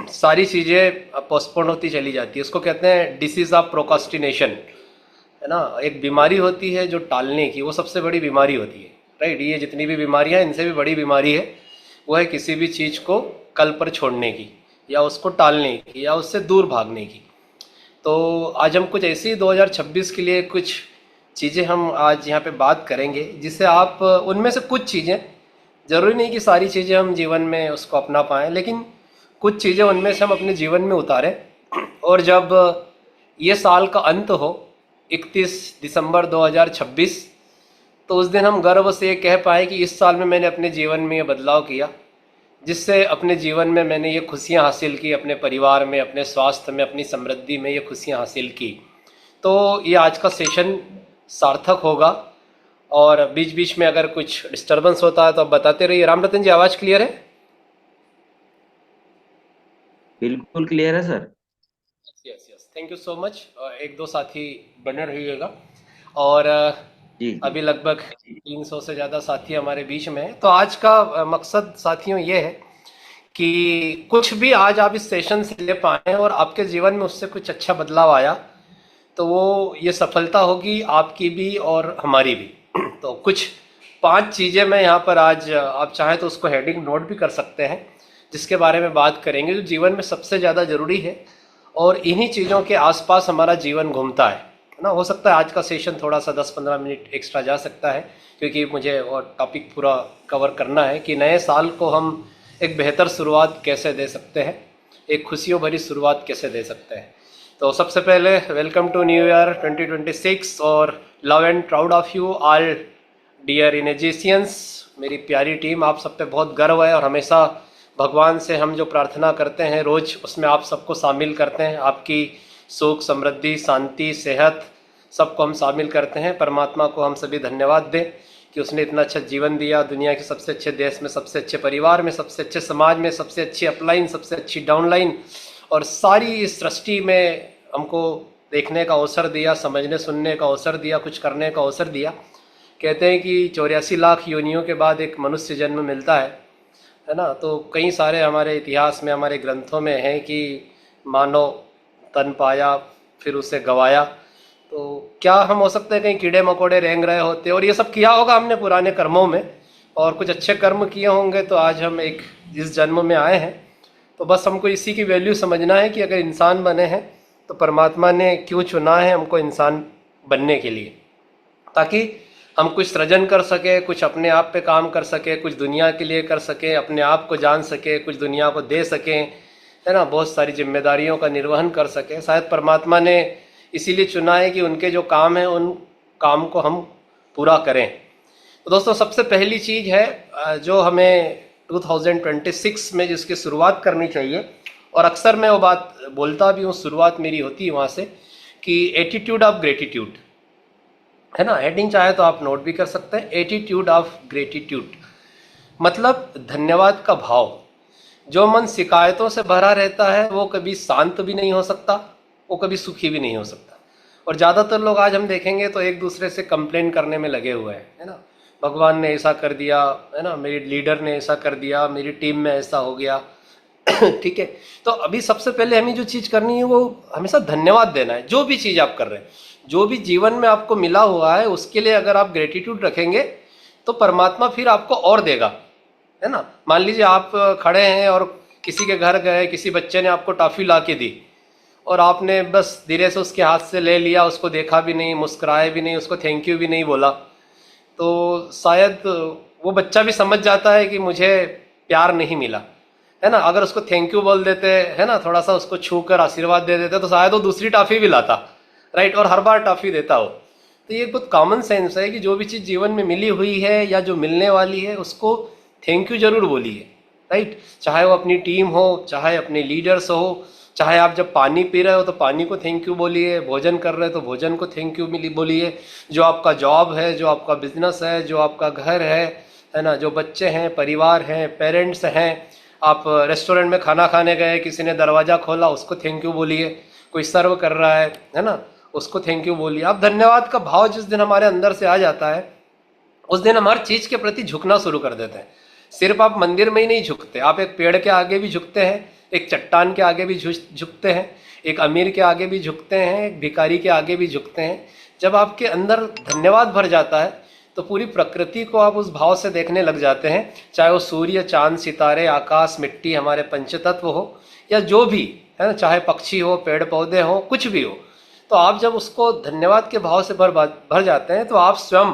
सारी चीज़ें पोस्टपोन होती चली जाती है। उसको कहते हैं डिसीज ऑफ प्रोकास्टिनेशन, है ना। एक बीमारी होती है जो टालने की, वो सबसे बड़ी बीमारी होती है, राइट। ये जितनी भी बीमारियां हैं, इनसे भी बड़ी बीमारी है वो है किसी भी चीज़ को कल पर छोड़ने की, या उसको टालने की, या उससे दूर भागने की। तो आज हम कुछ ऐसी 2026 के लिए कुछ चीज़ें हम आज यहाँ पे बात करेंगे, जिससे आप उनमें से कुछ चीज़ें, ज़रूरी नहीं कि सारी चीज़ें हम जीवन में उसको अपना पाएँ, लेकिन कुछ चीज़ें उनमें से हम अपने जीवन में उतारें। और जब ये साल का अंत हो, 31 दिसंबर 2026, तो उस दिन हम गर्व से ये कह पाए कि इस साल में मैंने अपने जीवन में ये बदलाव किया, जिससे अपने जीवन में मैंने ये खुशियाँ हासिल की, अपने परिवार में, अपने स्वास्थ्य में, अपनी समृद्धि में ये खुशियाँ हासिल की। तो ये आज का सेशन सार्थक होगा। और बीच बीच में अगर कुछ डिस्टरबेंस होता है तो आप बताते रहिए। राम रतन जी, आवाज़ क्लियर है? बिल्कुल क्लियर है sir. Yes yes, thank you so much. एक दो साथी बने रहिएगा। और जी जी। अभी लगभग 300 से ज़्यादा साथी हमारे बीच में हैं। तो आज का मकसद साथियों ये है कि कुछ भी आज आप इस सेशन से ले पाएँ और आपके जीवन में उससे कुछ अच्छा बदलाव आया, तो वो ये सफलता होगी आपकी भी और हमारी भी। तो कुछ 5 चीज़ें मैं यहाँ पर आज, आप चाहें तो उसको हेडिंग नोट भी कर सकते हैं, जिसके बारे में बात करेंगे, जो जीवन में सबसे ज़्यादा ज़रूरी है। और इन्हीं चीज़ों के आसपास हमारा जीवन घूमता है ना। हो सकता है आज का सेशन थोड़ा सा 10-15 मिनट एक्स्ट्रा जा सकता है, क्योंकि मुझे और टॉपिक पूरा कवर करना है कि नए साल को हम एक बेहतर शुरुआत कैसे दे सकते हैं, एक खुशियों भरी शुरुआत कैसे दे सकते हैं। तो सबसे पहले वेलकम टू न्यू ईयर 2026, और love and proud of you all dear inagicians. मेरी प्यारी टीम, आप सब पे बहुत गर्व है, और हमेशा भगवान से हम जो प्रार्थना करते हैं रोज़, उसमें आप सबको शामिल करते हैं। आपकी सुख, समृद्धि, शांति, सेहत, सबको हम शामिल करते हैं। परमात्मा को हम सभी धन्यवाद दें कि उसने इतना अच्छा जीवन दिया, दुनिया के सबसे अच्छे देश में, सबसे अच्छे परिवार में, सबसे अच्छे समाज में, सबसे अच्छी अपलाइन, सबसे अच्छी डाउनलाइन, और सारी इस सृष्टि में हमको देखने का अवसर दिया, समझने सुनने का अवसर दिया, कुछ करने का अवसर दिया। कहते हैं कि 84 लाख योनियों के बाद एक मनुष्य जन्म मिलता है ना। तो कई सारे हमारे इतिहास में, हमारे ग्रंथों में है कि मानव तन पाया, फिर उसे गवाया। तो क्या हम हो सकते हैं कहीं कीड़े मकोड़े रेंग रहे होते, और ये सब किया होगा हमने पुराने कर्मों में, और कुछ अच्छे कर्म किए होंगे, तो आज हम एक इस जन्म में आए हैं। तो बस हमको इसी की वैल्यू समझना है कि अगर इंसान बने हैं तो परमात्मा ने क्यों चुना है हमको इंसान बनने के लिए, ताकि हम कुछ सृजन कर सके, कुछ अपने आप पे काम कर सके, कुछ दुनिया के लिए कर सके, अपने आप को जान सके, कुछ दुनिया को दे सकें, है ना, बहुत सारी जिम्मेदारियों का निर्वहन कर सके। शायद परमात्मा ने इसीलिए चुना है कि उनके जो काम हैं उन काम को हम पूरा करें। तो दोस्तों, सबसे पहली चीज़ है जो हमें 2026 में जिसकी शुरुआत करनी चाहिए, और अक्सर मैं वो बात बोलता भी हूँ, शुरुआत मेरी होती है वहाँ से, कि एटीट्यूड ऑफ ग्रेटिट्यूड, है ना। हेडिंग चाहे तो आप नोट भी कर सकते हैं, एटीट्यूड ऑफ ग्रेटिट्यूड, मतलब धन्यवाद का भाव। जो मन शिकायतों से भरा रहता है वो कभी शांत भी नहीं हो सकता, वो कभी सुखी भी नहीं हो सकता। और ज़्यादातर लोग आज हम देखेंगे तो एक दूसरे से कंप्लेन करने में लगे हुए हैं, है ना। भगवान ने ऐसा कर दिया, है ना, मेरी लीडर ने ऐसा कर दिया, मेरी टीम में ऐसा हो गया। ठीक है। तो अभी सबसे पहले हमें जो चीज़ करनी है वो हमेशा धन्यवाद देना है। जो भी चीज़ आप कर रहे हैं, जो भी जीवन में आपको मिला हुआ है, उसके लिए अगर आप ग्रेटिट्यूड रखेंगे तो परमात्मा फिर आपको और देगा, है ना। मान लीजिए आप खड़े हैं और किसी के घर गए, किसी बच्चे ने आपको टॉफ़ी ला के दी, और आपने बस धीरे से उसके हाथ से ले लिया, उसको देखा भी नहीं, मुस्कुराए भी नहीं, उसको थैंक यू भी नहीं बोला, तो शायद वो बच्चा भी समझ जाता है कि मुझे प्यार नहीं मिला, है ना। अगर उसको थैंक यू बोल देते, है ना, थोड़ा सा उसको छू कर आशीर्वाद दे देते, तो शायद वो दूसरी टॉफ़ी भी लाता, राइट, और हर बार टॉफ़ी देता हो। तो ये बहुत कॉमन सेंस है कि जो भी चीज़ जीवन में मिली हुई है या जो मिलने वाली है, उसको थैंक यू जरूर बोलिए, राइट। चाहे वो अपनी टीम हो, चाहे अपने लीडर्स हो, चाहे आप जब पानी पी रहे हो तो पानी को थैंक यू बोलिए, भोजन कर रहे हो तो भोजन को थैंक यू बोलिए, जो आपका जॉब है, जो आपका बिजनेस है, जो आपका घर है ना, जो बच्चे हैं, परिवार हैं, पेरेंट्स हैं, आप रेस्टोरेंट में खाना खाने गए, किसी ने दरवाज़ा खोला, उसको थैंक यू बोलिए, कोई सर्व कर रहा है ना, उसको थैंक यू बोलिए। आप धन्यवाद का भाव जिस दिन हमारे अंदर से आ जाता है, उस दिन हम हर चीज़ के प्रति झुकना शुरू कर देते हैं। सिर्फ आप मंदिर में ही नहीं झुकते, आप एक पेड़ के आगे भी झुकते हैं, एक चट्टान के आगे भी झुकते हैं, एक अमीर के आगे भी झुकते हैं, एक भिखारी के आगे भी झुकते हैं। जब आपके अंदर धन्यवाद भर जाता है तो पूरी प्रकृति को आप उस भाव से देखने लग जाते हैं, चाहे वो सूर्य, चांद, सितारे, आकाश, मिट्टी, हमारे पंचतत्व हो, या जो भी है ना, चाहे पक्षी हो, पेड़ पौधे हो, कुछ भी हो। तो आप जब उसको धन्यवाद के भाव से भर जाते हैं तो आप स्वयं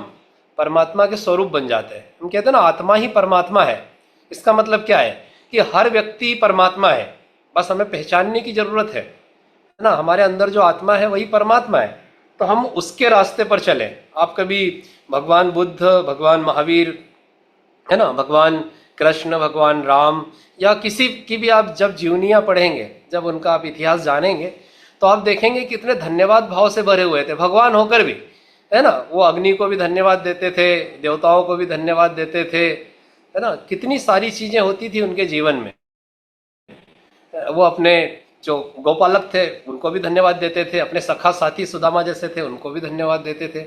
परमात्मा के स्वरूप बन जाते हैं। हम कहते हैं ना, आत्मा ही परमात्मा है। इसका मतलब क्या है कि हर व्यक्ति परमात्मा है, बस हमें पहचानने की जरूरत है ना। हमारे अंदर जो आत्मा है वही परमात्मा है, तो हम उसके रास्ते पर चलें। आप कभी भगवान बुद्ध, भगवान महावीर, है ना, भगवान कृष्ण, भगवान राम, या किसी की भी आप जब जीवनियाँ पढ़ेंगे, जब उनका आप इतिहास जानेंगे, तो आप देखेंगे कितने धन्यवाद भाव से भरे हुए थे भगवान होकर भी, है ना। वो अग्नि को भी धन्यवाद देते थे, देवताओं को भी धन्यवाद देते थे, है ना। कितनी सारी चीजें होती थी उनके जीवन में। वो अपने जो गोपालक थे उनको भी धन्यवाद देते थे, अपने सखा साथी सुदामा जैसे थे उनको भी धन्यवाद देते थे।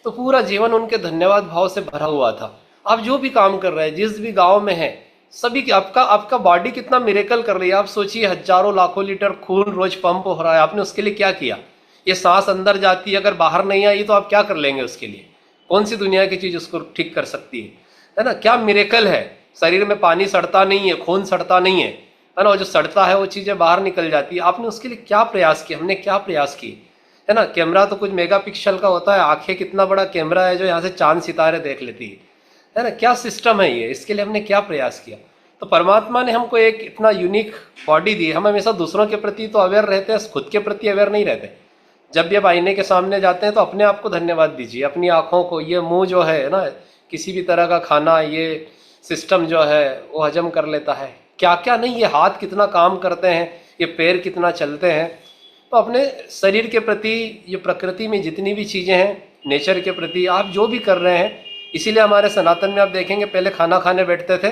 तो पूरा जीवन उनके धन्यवाद भाव से भरा हुआ था। आप जो भी काम कर रहे हैं, जिस भी गांव में है, सभी आपका बॉडी कितना मिरेकल कर रही है। आप सोचिए, हजारों लाखों लीटर खून रोज पंप हो रहा है, आपने उसके लिए क्या किया। ये सांस अंदर जाती है, अगर बाहर नहीं आई तो आप क्या कर लेंगे उसके लिए। कौन सी दुनिया की चीज उसको ठीक कर सकती है ना। क्या मिरेकल है। शरीर में पानी सड़ता नहीं है, खून सड़ता नहीं है ना। वो जो सड़ता है वो चीजें बाहर निकल जाती है। आपने उसके लिए क्या प्रयास किया, हमने क्या प्रयास किए, है ना। कैमरा तो कुछ मेगापिक्सल का होता है, आंखें कितना बड़ा कैमरा है जो यहाँ से चांद सितारे देख लेती है ना। क्या सिस्टम है ये, इसके लिए हमने क्या प्रयास किया। तो परमात्मा ने हमको एक इतना यूनिक बॉडी दी। हम हमेशा दूसरों के प्रति तो अवेयर रहते हैं, खुद के प्रति अवेयर नहीं रहते। जब भी आप आईने के सामने जाते हैं तो अपने आप को धन्यवाद दीजिए, अपनी आंखों को। ये मुंह जो है ना, किसी भी तरह का खाना, ये सिस्टम जो है वो हजम कर लेता है, क्या क्या नहीं। ये हाथ कितना काम करते हैं, ये पैर कितना चलते हैं। तो अपने शरीर के प्रति, ये प्रकृति में जितनी भी चीज़ें हैं, नेचर के प्रति आप जो भी कर रहे हैं। इसीलिए हमारे सनातन में आप देखेंगे, पहले खाना खाने बैठते थे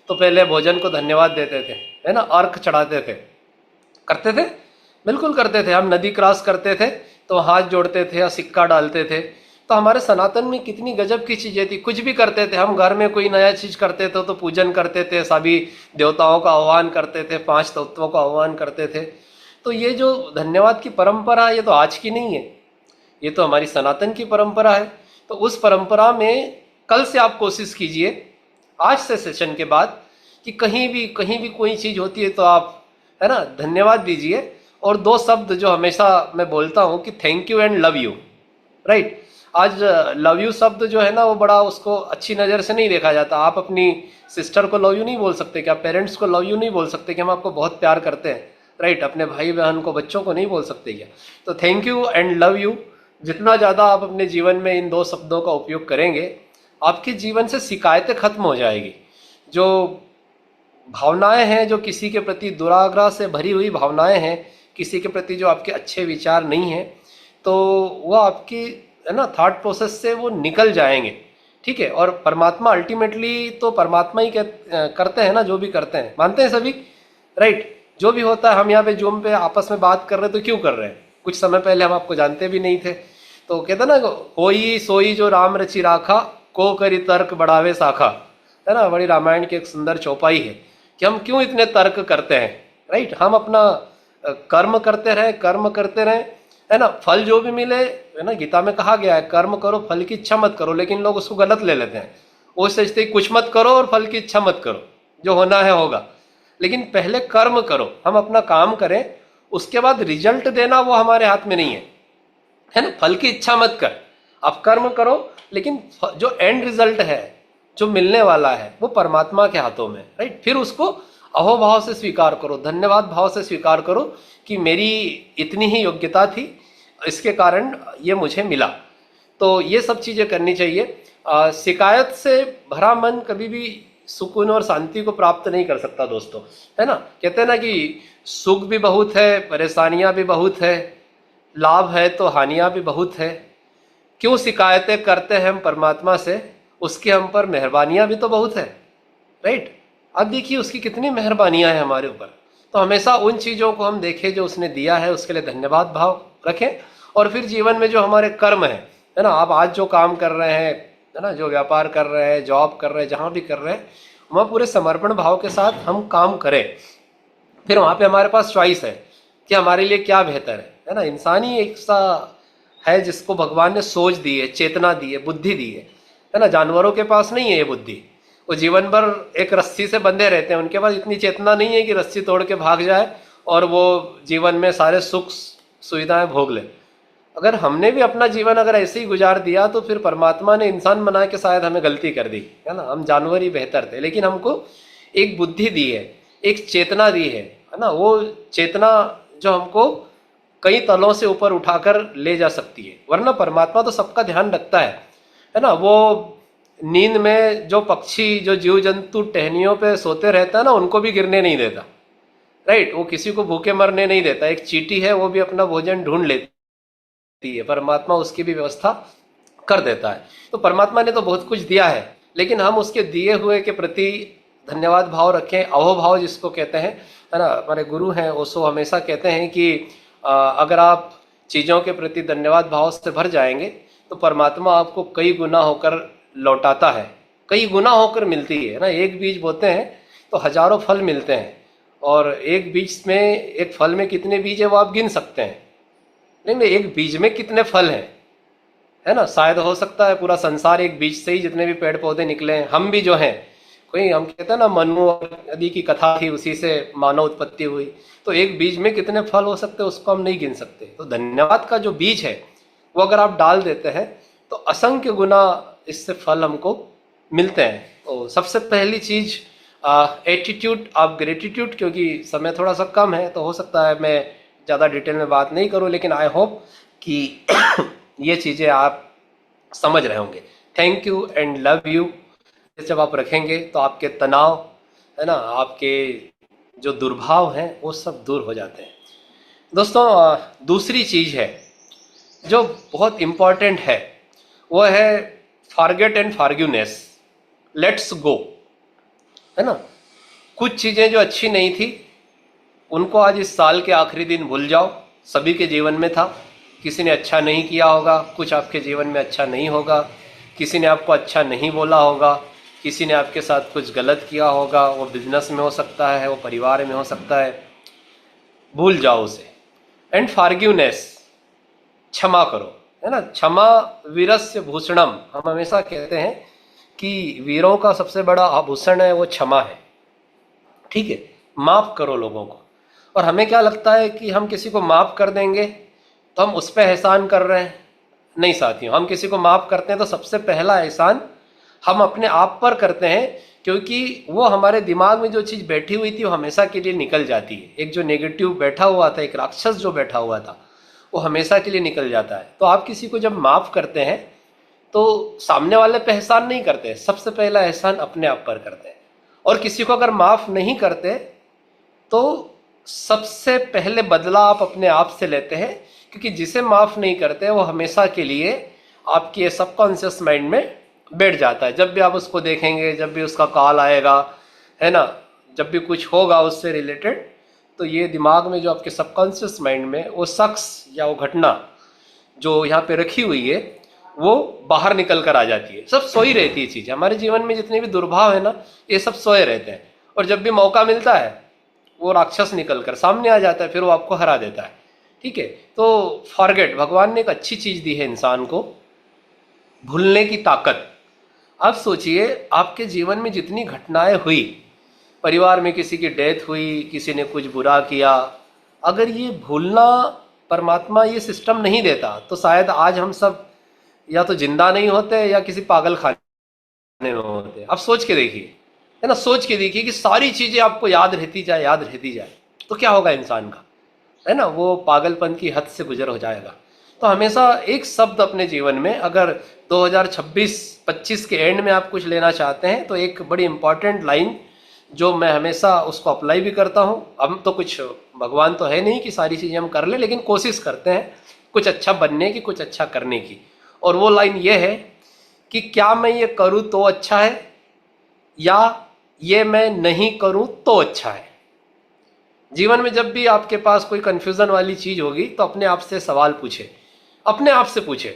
तो पहले भोजन को धन्यवाद देते थे, है ना, अर्घ चढ़ाते थे। करते थे, बिल्कुल करते थे। हम नदी क्रॉस करते थे तो हाथ जोड़ते थे या सिक्का डालते थे। तो हमारे सनातन में कितनी गजब की चीजें थी। कुछ भी करते थे हम, घर में कोई नया चीज करते थे तो पूजन करते थे, सभी देवताओं का आह्वान करते थे, 5 तत्वों का आह्वान करते थे। तो ये जो धन्यवाद की परंपरा, ये तो आज की नहीं है, ये तो हमारी सनातन की परंपरा है। तो उस परंपरा में कल से आप कोशिश कीजिए, आज से सेशन के बाद, कि कहीं भी कोई चीज होती है तो आप, है ना, धन्यवाद दीजिए। और 2 शब्द जो हमेशा मैं बोलता हूँ कि thank you and love you, right. आज लव यू शब्द जो है ना, वो बड़ा, उसको अच्छी नज़र से नहीं देखा जाता। आप अपनी सिस्टर को लव यू नहीं बोल सकते क्या, पेरेंट्स को लव यू नहीं बोल सकते कि हम आपको बहुत प्यार करते हैं, राइट। अपने भाई बहन को, बच्चों को नहीं बोल सकते क्या। तो thank you and love you, जितना ज़्यादा आप अपने जीवन में इन 2 शब्दों का उपयोग करेंगे, आपके जीवन से शिकायतें खत्म हो जाएगी। जो भावनाएं हैं, जो किसी के प्रति दुराग्रह से भरी हुई भावनाएं हैं, किसी के प्रति जो आपके अच्छे विचार नहीं हैं, तो वह आपकी, है ना, थॉट प्रोसेस से वो निकल जाएंगे, ठीक है। और परमात्मा अल्टीमेटली तो परमात्मा ही करते हैं ना, जो भी करते हैं, मानते हैं सभी, राइट। जो भी होता है, हम यहाँ पे जूम पे आपस में बात कर रहे हैं तो क्यों कर रहे हैं। कुछ समय पहले हम आपको जानते भी नहीं थे। तो कहते ना, होई सोई जो राम रचि राखा, को करी तर्क बढ़ावे शाखा, है ना। बड़ी रामायण की एक सुंदर चौपाई है कि हम क्यों इतने तर्क करते हैं, राइट। हम अपना कर्म करते रहें, है ना। फल जो भी मिले, है ना, गीता में कहा गया है कर्म करो, फल की इच्छा मत करो। लेकिन लोग उसको गलत ले लेते हैं, वो सोचते कुछ मत करो और फल की इच्छा मत करो, जो होना है होगा। लेकिन पहले कर्म करो, हम अपना काम करें, उसके बाद रिजल्ट देना वो हमारे हाथ में नहीं है ना। फल की इच्छा मत कर, आप कर्म करो, लेकिन जो एंड रिजल्ट है, जो मिलने वाला है, वो परमात्मा के हाथों में, राइट। फिर उसको अहोभाव से स्वीकार करो, धन्यवाद भाव से स्वीकार करो कि मेरी इतनी ही योग्यता थी, इसके कारण ये मुझे मिला। तो ये सब चीज़ें करनी चाहिए। शिकायत से भरा मन कभी भी सुकून और शांति को प्राप्त नहीं कर सकता दोस्तों, है ना। कहते हैं ना कि सुख भी बहुत है, परेशानियां भी बहुत है, लाभ है तो हानियां भी बहुत है। क्यों शिकायतें करते हैं हम परमात्मा से, उसकी हम पर मेहरबानियां भी तो बहुत है, राइट। अब देखिए उसकी कितनी मेहरबानियां हैं हमारे ऊपर। तो हमेशा उन चीज़ों को हम देखें जो उसने दिया है, उसके लिए धन्यवाद भाव रखें। और फिर जीवन में जो हमारे कर्म है ना, आप आज जो काम कर रहे हैं, है ना, जो व्यापार कर रहे हैं, जॉब कर रहे हैं, जहाँ भी कर रहे हैं, वहाँ पूरे समर्पण भाव के साथ हम काम करें। फिर वहां पे हमारे पास चॉइस है कि हमारे लिए क्या बेहतर है ना। इंसान ही एक सा है जिसको भगवान ने सोच दी है, चेतना दी है, बुद्धि दी है ना। जानवरों के पास नहीं है ये बुद्धि। वो जीवन भर एक रस्सी से बंधे रहते हैं, उनके पास इतनी चेतना नहीं है कि रस्सी तोड़ के भाग जाए और वो जीवन में सारे सुख सुविधाएं भोग ले। अगर हमने भी अपना जीवन अगर ऐसे ही गुजार दिया तो फिर परमात्मा ने इंसान बना के शायद हमें गलती कर दी, है ना। हम जानवर ही बेहतर थे, लेकिन हमको एक बुद्धि दी है, एक चेतना दी है ना। वो चेतना जो हमको कई तलों से ऊपर उठाकर ले जा सकती है। वरना परमात्मा तो सबका ध्यान रखता है ना। वो नींद में जो पक्षी, जो जीव जंतु टहनियों पे सोते रहता है ना, उनको भी गिरने नहीं देता, राइट। वो किसी को भूखे मरने नहीं देता। एक चींटी है, वो भी अपना भोजन ढूंढ लेती है, परमात्मा उसकी भी व्यवस्था कर देता है। तो परमात्मा ने तो बहुत कुछ दिया है, लेकिन हम उसके दिए हुए के प्रति धन्यवाद भाव रखें, अहोभाव जिसको कहते हैं, है ना। हमारे गुरु हैं ओशो हमेशा कहते हैं कि अगर आप चीज़ों के प्रति धन्यवाद भाव से भर जाएंगे तो परमात्मा आपको कई गुना होकर लौटाता है, कई गुना होकर मिलती है ना। एक बीज बोते हैं तो हजारों फल मिलते हैं, और एक बीज में, एक फल में कितने बीज है वो आप गिन सकते हैं, लेकिन एक बीज में कितने फल हैं, है ना। शायद हो सकता है पूरा संसार एक बीज से ही जितने भी पेड़ पौधे निकले हैं, हम भी जो हैं, कोई हम कहते हैं ना मनु और आदि की कथा थी, उसी से मानव उत्पत्ति हुई। तो एक बीज में कितने फल हो सकते हैं उसको हम नहीं गिन सकते। तो धन्यवाद का जो बीज है वो अगर आप डाल देते हैं तो असंख्य गुना इससे फल हमको मिलते हैं। तो सबसे पहली चीज एटीट्यूड ऑफ ग्रेटिट्यूड। क्योंकि समय थोड़ा सा कम है तो हो सकता है मैं ज़्यादा डिटेल में बात नहीं करूं, लेकिन आई होप कि ये चीज़ें आप समझ रहे होंगे। Thank you and love you. जब आप रखेंगे तो आपके तनाव, है ना, आपके जो दुर्भाव हैं वो सब दूर हो जाते हैं। दोस्तों दूसरी चीज़ है जो बहुत इम्पॉर्टेंट है, वो है forget and forgiveness. Let's go, है ना। कुछ चीज़ें जो अच्छी नहीं थी उनको आज इस साल के आखिरी दिन भूल जाओ। सभी के जीवन में था, किसी ने अच्छा नहीं किया होगा, कुछ आपके जीवन में अच्छा नहीं होगा, किसी ने आपको अच्छा नहीं बोला होगा, किसी ने आपके साथ कुछ गलत किया होगा, वो बिजनेस में हो सकता है, वो परिवार में हो सकता है। भूल जाओ उसे। एंड फॉरगिवनेस, क्षमा करो, है ना। क्षमा वीरस्य भूषणम। हम हमेशा कहते हैं कि वीरों का सबसे बड़ा आभूषण है वो क्षमा है, ठीक है। माफ करो लोगों को। और हमें क्या लगता है कि हम किसी को माफ कर देंगे तो हम उस पर एहसान कर रहे हैं। नहीं साथियों, हम किसी को माफ करते हैं तो सबसे पहला एहसान हम अपने आप पर करते हैं, क्योंकि वो हमारे दिमाग में जो चीज़ बैठी हुई थी वो हमेशा के लिए निकल जाती है। एक जो नेगेटिव बैठा हुआ था, एक राक्षस जो बैठा हुआ था, वो हमेशा के लिए निकल जाता है। तो आप किसी को जब माफ करते हैं तो सामने वाले पे एहसान नहीं करते, सबसे पहला एहसान अपने आप पर करते हैं। और किसी को अगर माफ नहीं करते तो सबसे पहले बदला आप अपने आप से लेते हैं, क्योंकि जिसे माफ नहीं करते वो हमेशा के लिए आपकी सबकॉन्शियस माइंड में बैठ जाता है। जब भी आप उसको देखेंगे, जब भी उसका कॉल आएगा, है ना, जब भी कुछ होगा उससे रिलेटेड, तो ये दिमाग में जो आपके सबकॉन्शियस माइंड में वो शख्स या वो घटना जो यहाँ पे रखी हुई है वो बाहर निकल कर आ जाती है। सब सोई रहती है चीज़। हमारे जीवन में जितने भी दुर्भाव है ना, ये सब सोए रहते हैं, और जब भी मौका मिलता है वो राक्षस निकल कर सामने आ जाता है, फिर वो आपको हरा देता है, ठीक है। तो फॉरगेट, भगवान ने एक अच्छी चीज़ दी है इंसान को, भूलने की ताकत। आप सोचिए आपके जीवन में जितनी घटनाएं हुई, परिवार में किसी की डेथ हुई, किसी ने कुछ बुरा किया, अगर ये भूलना परमात्मा ये सिस्टम नहीं देता तो शायद आज हम सब या तो जिंदा नहीं होते या किसी पागल खाने में होते। आप सोच के देखिए, है ना, सोच के देखिए कि सारी चीजें आपको याद रहती जाए, याद रहती जाए, तो क्या होगा इंसान का, है ना। वो पागलपन की हद से गुजर हो जाएगा। तो हमेशा एक शब्द अपने जीवन में, अगर 2026-25 के एंड में आप कुछ लेना चाहते हैं, तो एक बड़ी इंपॉर्टेंट लाइन जो मैं हमेशा उसको अप्लाई भी करता हूँ। हम तो कुछ भगवान तो है नहीं कि सारी चीज़ें हम कर लें, लेकिन कोशिश करते हैं कुछ अच्छा बनने की, कुछ अच्छा करने की। और वो लाइन ये है कि क्या मैं ये करूँ तो अच्छा है, या ये मैं नहीं करूँ तो अच्छा है। जीवन में जब भी आपके पास कोई कंफ्यूजन वाली चीज़ होगी तो अपने आप से सवाल पूछे, अपने आप से पूछे।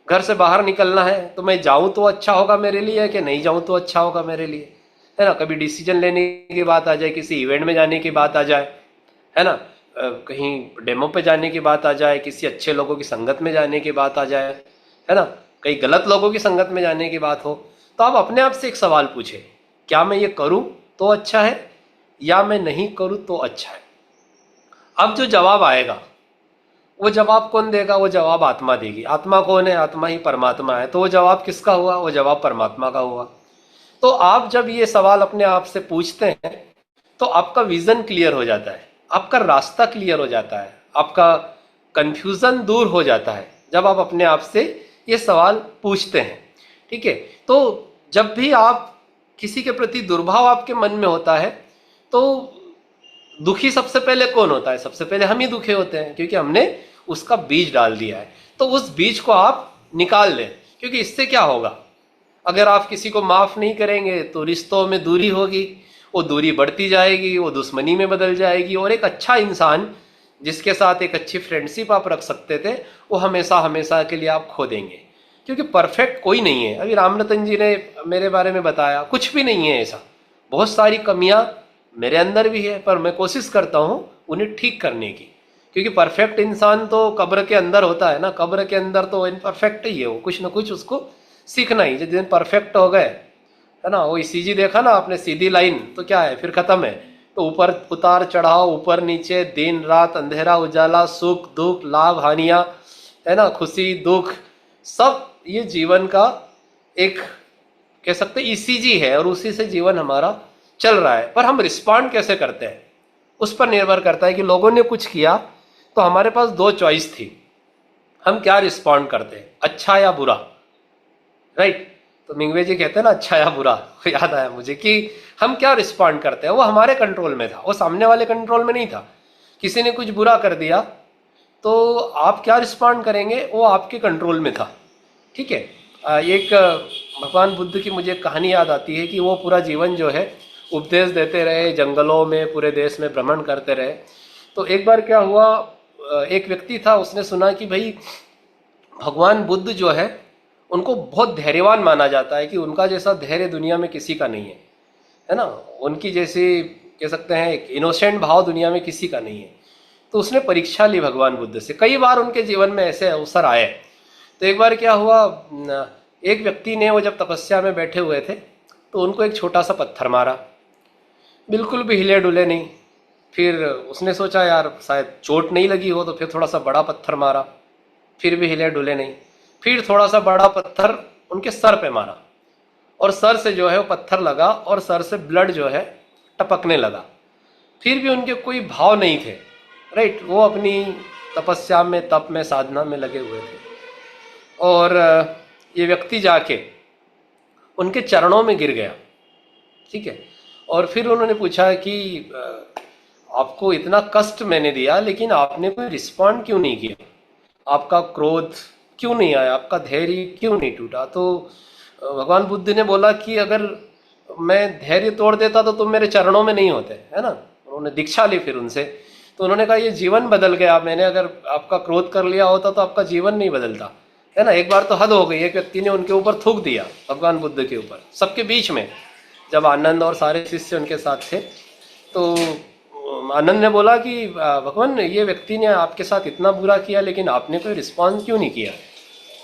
घर से बाहर निकलना है तो मैं जाऊँ तो अच्छा होगा मेरे लिए, कि नहीं जाऊँ तो अच्छा होगा मेरे लिए, है ना। कभी डिसीजन लेने की बात आ जाए, किसी इवेंट में जाने की बात आ जाए, है ना। कहीं डेमो पे जाने की बात आ जाए, किसी अच्छे लोगों की संगत में जाने की बात आ जाए, है ना, कई गलत लोगों की संगत में जाने की बात हो, तो आप अपने आप से एक सवाल पूछे, क्या मैं ये करूं तो अच्छा है या मैं नहीं करूं तो अच्छा है। अब जो जवाब आएगा, वो जवाब कौन देगा? वो जवाब आत्मा देगी। आत्मा कौन है? आत्मा ही परमात्मा है। तो वो जवाब किसका हुआ? वो जवाब परमात्मा का हुआ। तो आप जब ये सवाल अपने आप से पूछते हैं तो आपका विजन क्लियर हो जाता है, आपका रास्ता क्लियर हो जाता है, आपका कंफ्यूजन दूर हो जाता है जब आप अपने आप से ये सवाल पूछते हैं। ठीक है। तो जब भी आप किसी के प्रति दुर्भाव आपके मन में होता है, तो दुखी सबसे पहले कौन होता है? सबसे पहले हम ही दुखी होते हैं, क्योंकि हमने उसका बीज डाल दिया है। तो उस बीज को आप निकाल लें, क्योंकि इससे क्या होगा? अगर आप किसी को माफ नहीं करेंगे तो रिश्तों में दूरी होगी, वो दूरी बढ़ती जाएगी, वो दुश्मनी में बदल जाएगी, और एक अच्छा इंसान जिसके साथ एक अच्छी फ्रेंडशिप आप रख सकते थे, वो हमेशा हमेशा के लिए आप खो देंगे। क्योंकि परफेक्ट कोई नहीं है। अभी रामरतन जी ने मेरे बारे में बताया, कुछ भी नहीं है ऐसा। बहुत सारी कमियां मेरे अंदर भी है, पर मैं कोशिश करता हूँ उन्हें ठीक करने की। क्योंकि परफेक्ट इंसान तो कब्र के अंदर होता है ना, कब्र के अंदर तो इनपरफेक्ट ही है वो, कुछ ना कुछ उसको सीखना ही। जिस दिन परफेक्ट हो गए, है ना, वो ईसीजी देखा ना आपने, सीधी लाइन, तो क्या है फिर खत्म है। तो ऊपर उतार चढ़ाव, ऊपर नीचे, दिन रात, अंधेरा उजाला, सुख दुख, लाभ हानियां, है ना, खुशी दुख, सब ये जीवन का एक कह सकते ईसीजी है, और उसी से जीवन हमारा चल रहा है। पर हम रिस्पॉन्ड कैसे करते हैं उस पर निर्भर करता है। कि लोगों ने कुछ किया तो हमारे पास दो चॉइस थी, हम क्या रिस्पॉन्ड करते हैं, अच्छा या बुरा, राइट। तो मिंगवे जी कहते हैं ना, अच्छा या बुरा, तो याद आया मुझे कि हम क्या रिस्पॉन्ड करते हैं, वो हमारे कंट्रोल में था, वो सामने वाले कंट्रोल में नहीं था। किसी ने कुछ बुरा कर दिया तो आप क्या रिस्पॉन्ड करेंगे, वो आपके कंट्रोल में था। ठीक है। एक भगवान बुद्ध की मुझे कहानी याद आती है कि वो पूरा जीवन जो है उपदेश देते रहे, जंगलों में पूरे देश में भ्रमण करते रहे। तो एक बार क्या हुआ, एक व्यक्ति था, उसने सुना कि भाई भगवान बुद्ध जो है उनको बहुत धैर्यवान माना जाता है, कि उनका जैसा धैर्य दुनिया में किसी का नहीं है ना, उनकी जैसी कह सकते हैं एक इनोसेंट भाव दुनिया में किसी का नहीं है। तो उसने परीक्षा ली भगवान बुद्ध से। कई बार उनके जीवन में ऐसे अवसर आए। तो एक बार क्या हुआ, एक व्यक्ति ने, वो जब तपस्या में बैठे हुए थे, तो उनको एक छोटा सा पत्थर मारा, बिल्कुल भी हिले डुले नहीं। फिर उसने सोचा यार शायद चोट नहीं लगी हो, तो फिर थोड़ा सा बड़ा पत्थर मारा, फिर भी हिले डुले नहीं। फिर थोड़ा सा बड़ा पत्थर उनके सर पे मारा, और सर से जो है वो पत्थर लगा, और सर से ब्लड जो है टपकने लगा। फिर भी उनके कोई भाव नहीं थे, राइट। वो अपनी तपस्या में, तप में, साधना में लगे हुए थे। और ये व्यक्ति जाके उनके चरणों में गिर गया। ठीक है। और फिर उन्होंने पूछा कि आपको इतना कष्ट मैंने दिया, लेकिन आपने कोई रिस्पॉन्ड क्यों नहीं किया, आपका क्रोध क्यों नहीं आया, आपका धैर्य क्यों नहीं टूटा? तो भगवान बुद्ध ने बोला कि अगर मैं धैर्य तोड़ देता तो तुम मेरे चरणों में नहीं होते, है ना। उन्होंने दीक्षा ली फिर उनसे। तो उन्होंने कहा ये जीवन बदल गया, मैंने अगर आपका क्रोध कर लिया होता तो आपका जीवन नहीं बदलता, है ना। एक बार तो हद हो गई, एक व्यक्ति ने उनके ऊपर थूक दिया, भगवान बुद्ध के ऊपर, सबके बीच में, जब आनंद और सारे शिष्य उनके साथ थे। तो आनंद ने बोला कि भगवान, ये व्यक्ति ने आपके साथ इतना बुरा किया, लेकिन आपने कोई रिस्पॉन्स क्यों नहीं किया,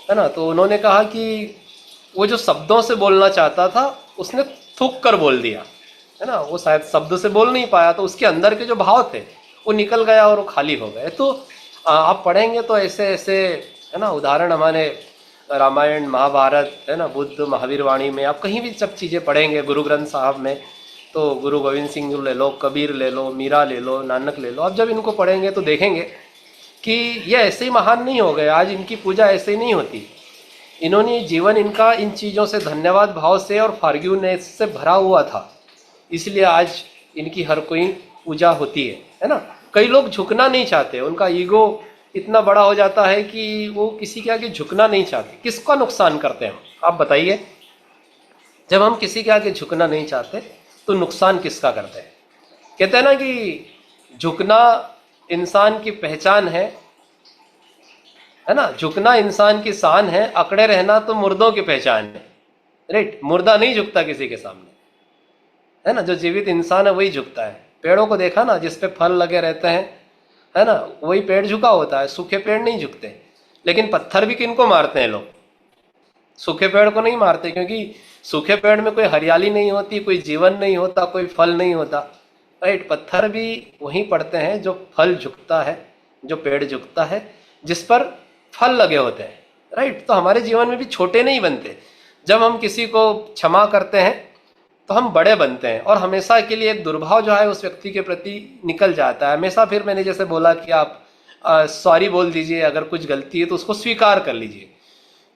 है ना। तो उन्होंने कहा कि वो जो शब्दों से बोलना चाहता था उसने थूक कर बोल दिया, है ना। वो शायद शब्द से बोल नहीं पाया, तो उसके अंदर के जो भाव थे वो निकल गया और वो खाली हो गए। तो आप पढ़ेंगे तो ऐसे ऐसे, है ना, उदाहरण हमारे रामायण, महाभारत, है ना, बुद्ध महावीर वाणी में, आप कहीं भी सब चीज़ें पढ़ेंगे, गुरु ग्रंथ साहब में, तो गुरु गोविंद सिंह ले लो, कबीर ले लो, मीरा ले लो, नानक ले लो। आप जब इनको पढ़ेंगे तो देखेंगे कि ये ऐसे ही महान नहीं हो गए, आज इनकी पूजा ऐसे ही नहीं होती। इन्होंने जीवन इनका इन चीज़ों से, धन्यवाद भाव से और फॉरगिवनेस से भरा हुआ था, इसलिए आज इनकी हर कोई पूजा होती है ना। कई लोग झुकना नहीं चाहते, उनका ईगो इतना बड़ा हो जाता है कि वो किसी के आगे झुकना नहीं चाहते। किसका नुकसान करते हैं आप बताइए? जब हम किसी के आगे झुकना नहीं चाहते तो नुकसान किसका करते हैं? कहते हैं ना कि झुकना इंसान की पहचान है ना, झुकना इंसान की शान है, अकड़े रहना तो मुर्दों की पहचान है, राइट। मुर्दा नहीं झुकता किसी के सामने, है ना। जो जीवित इंसान है वही झुकता है। पेड़ों को देखा ना जिस पे फल लगे रहते हैं, है ना, वही पेड़ झुका होता है, सूखे पेड़ नहीं झुकते। लेकिन पत्थर भी किनको मारते हैं लोग? सूखे पेड़ को नहीं मारते, क्योंकि सूखे पेड़ में कोई हरियाली नहीं होती, कोई जीवन नहीं होता, कोई फल नहीं होता। राइट, पत्थर भी वहीं पड़ते हैं जो फल झुकता है, जो पेड़ झुकता है, जिस पर फल लगे होते हैं। राइट, तो हमारे जीवन में भी छोटे नहीं बनते। जब हम किसी को क्षमा करते हैं तो हम बड़े बनते हैं, और हमेशा के लिए एक दुर्भाव जो है उस व्यक्ति के प्रति निकल जाता है हमेशा। फिर मैंने जैसे बोला कि आप सॉरी बोल दीजिए, अगर कुछ गलती है तो उसको स्वीकार कर लीजिए।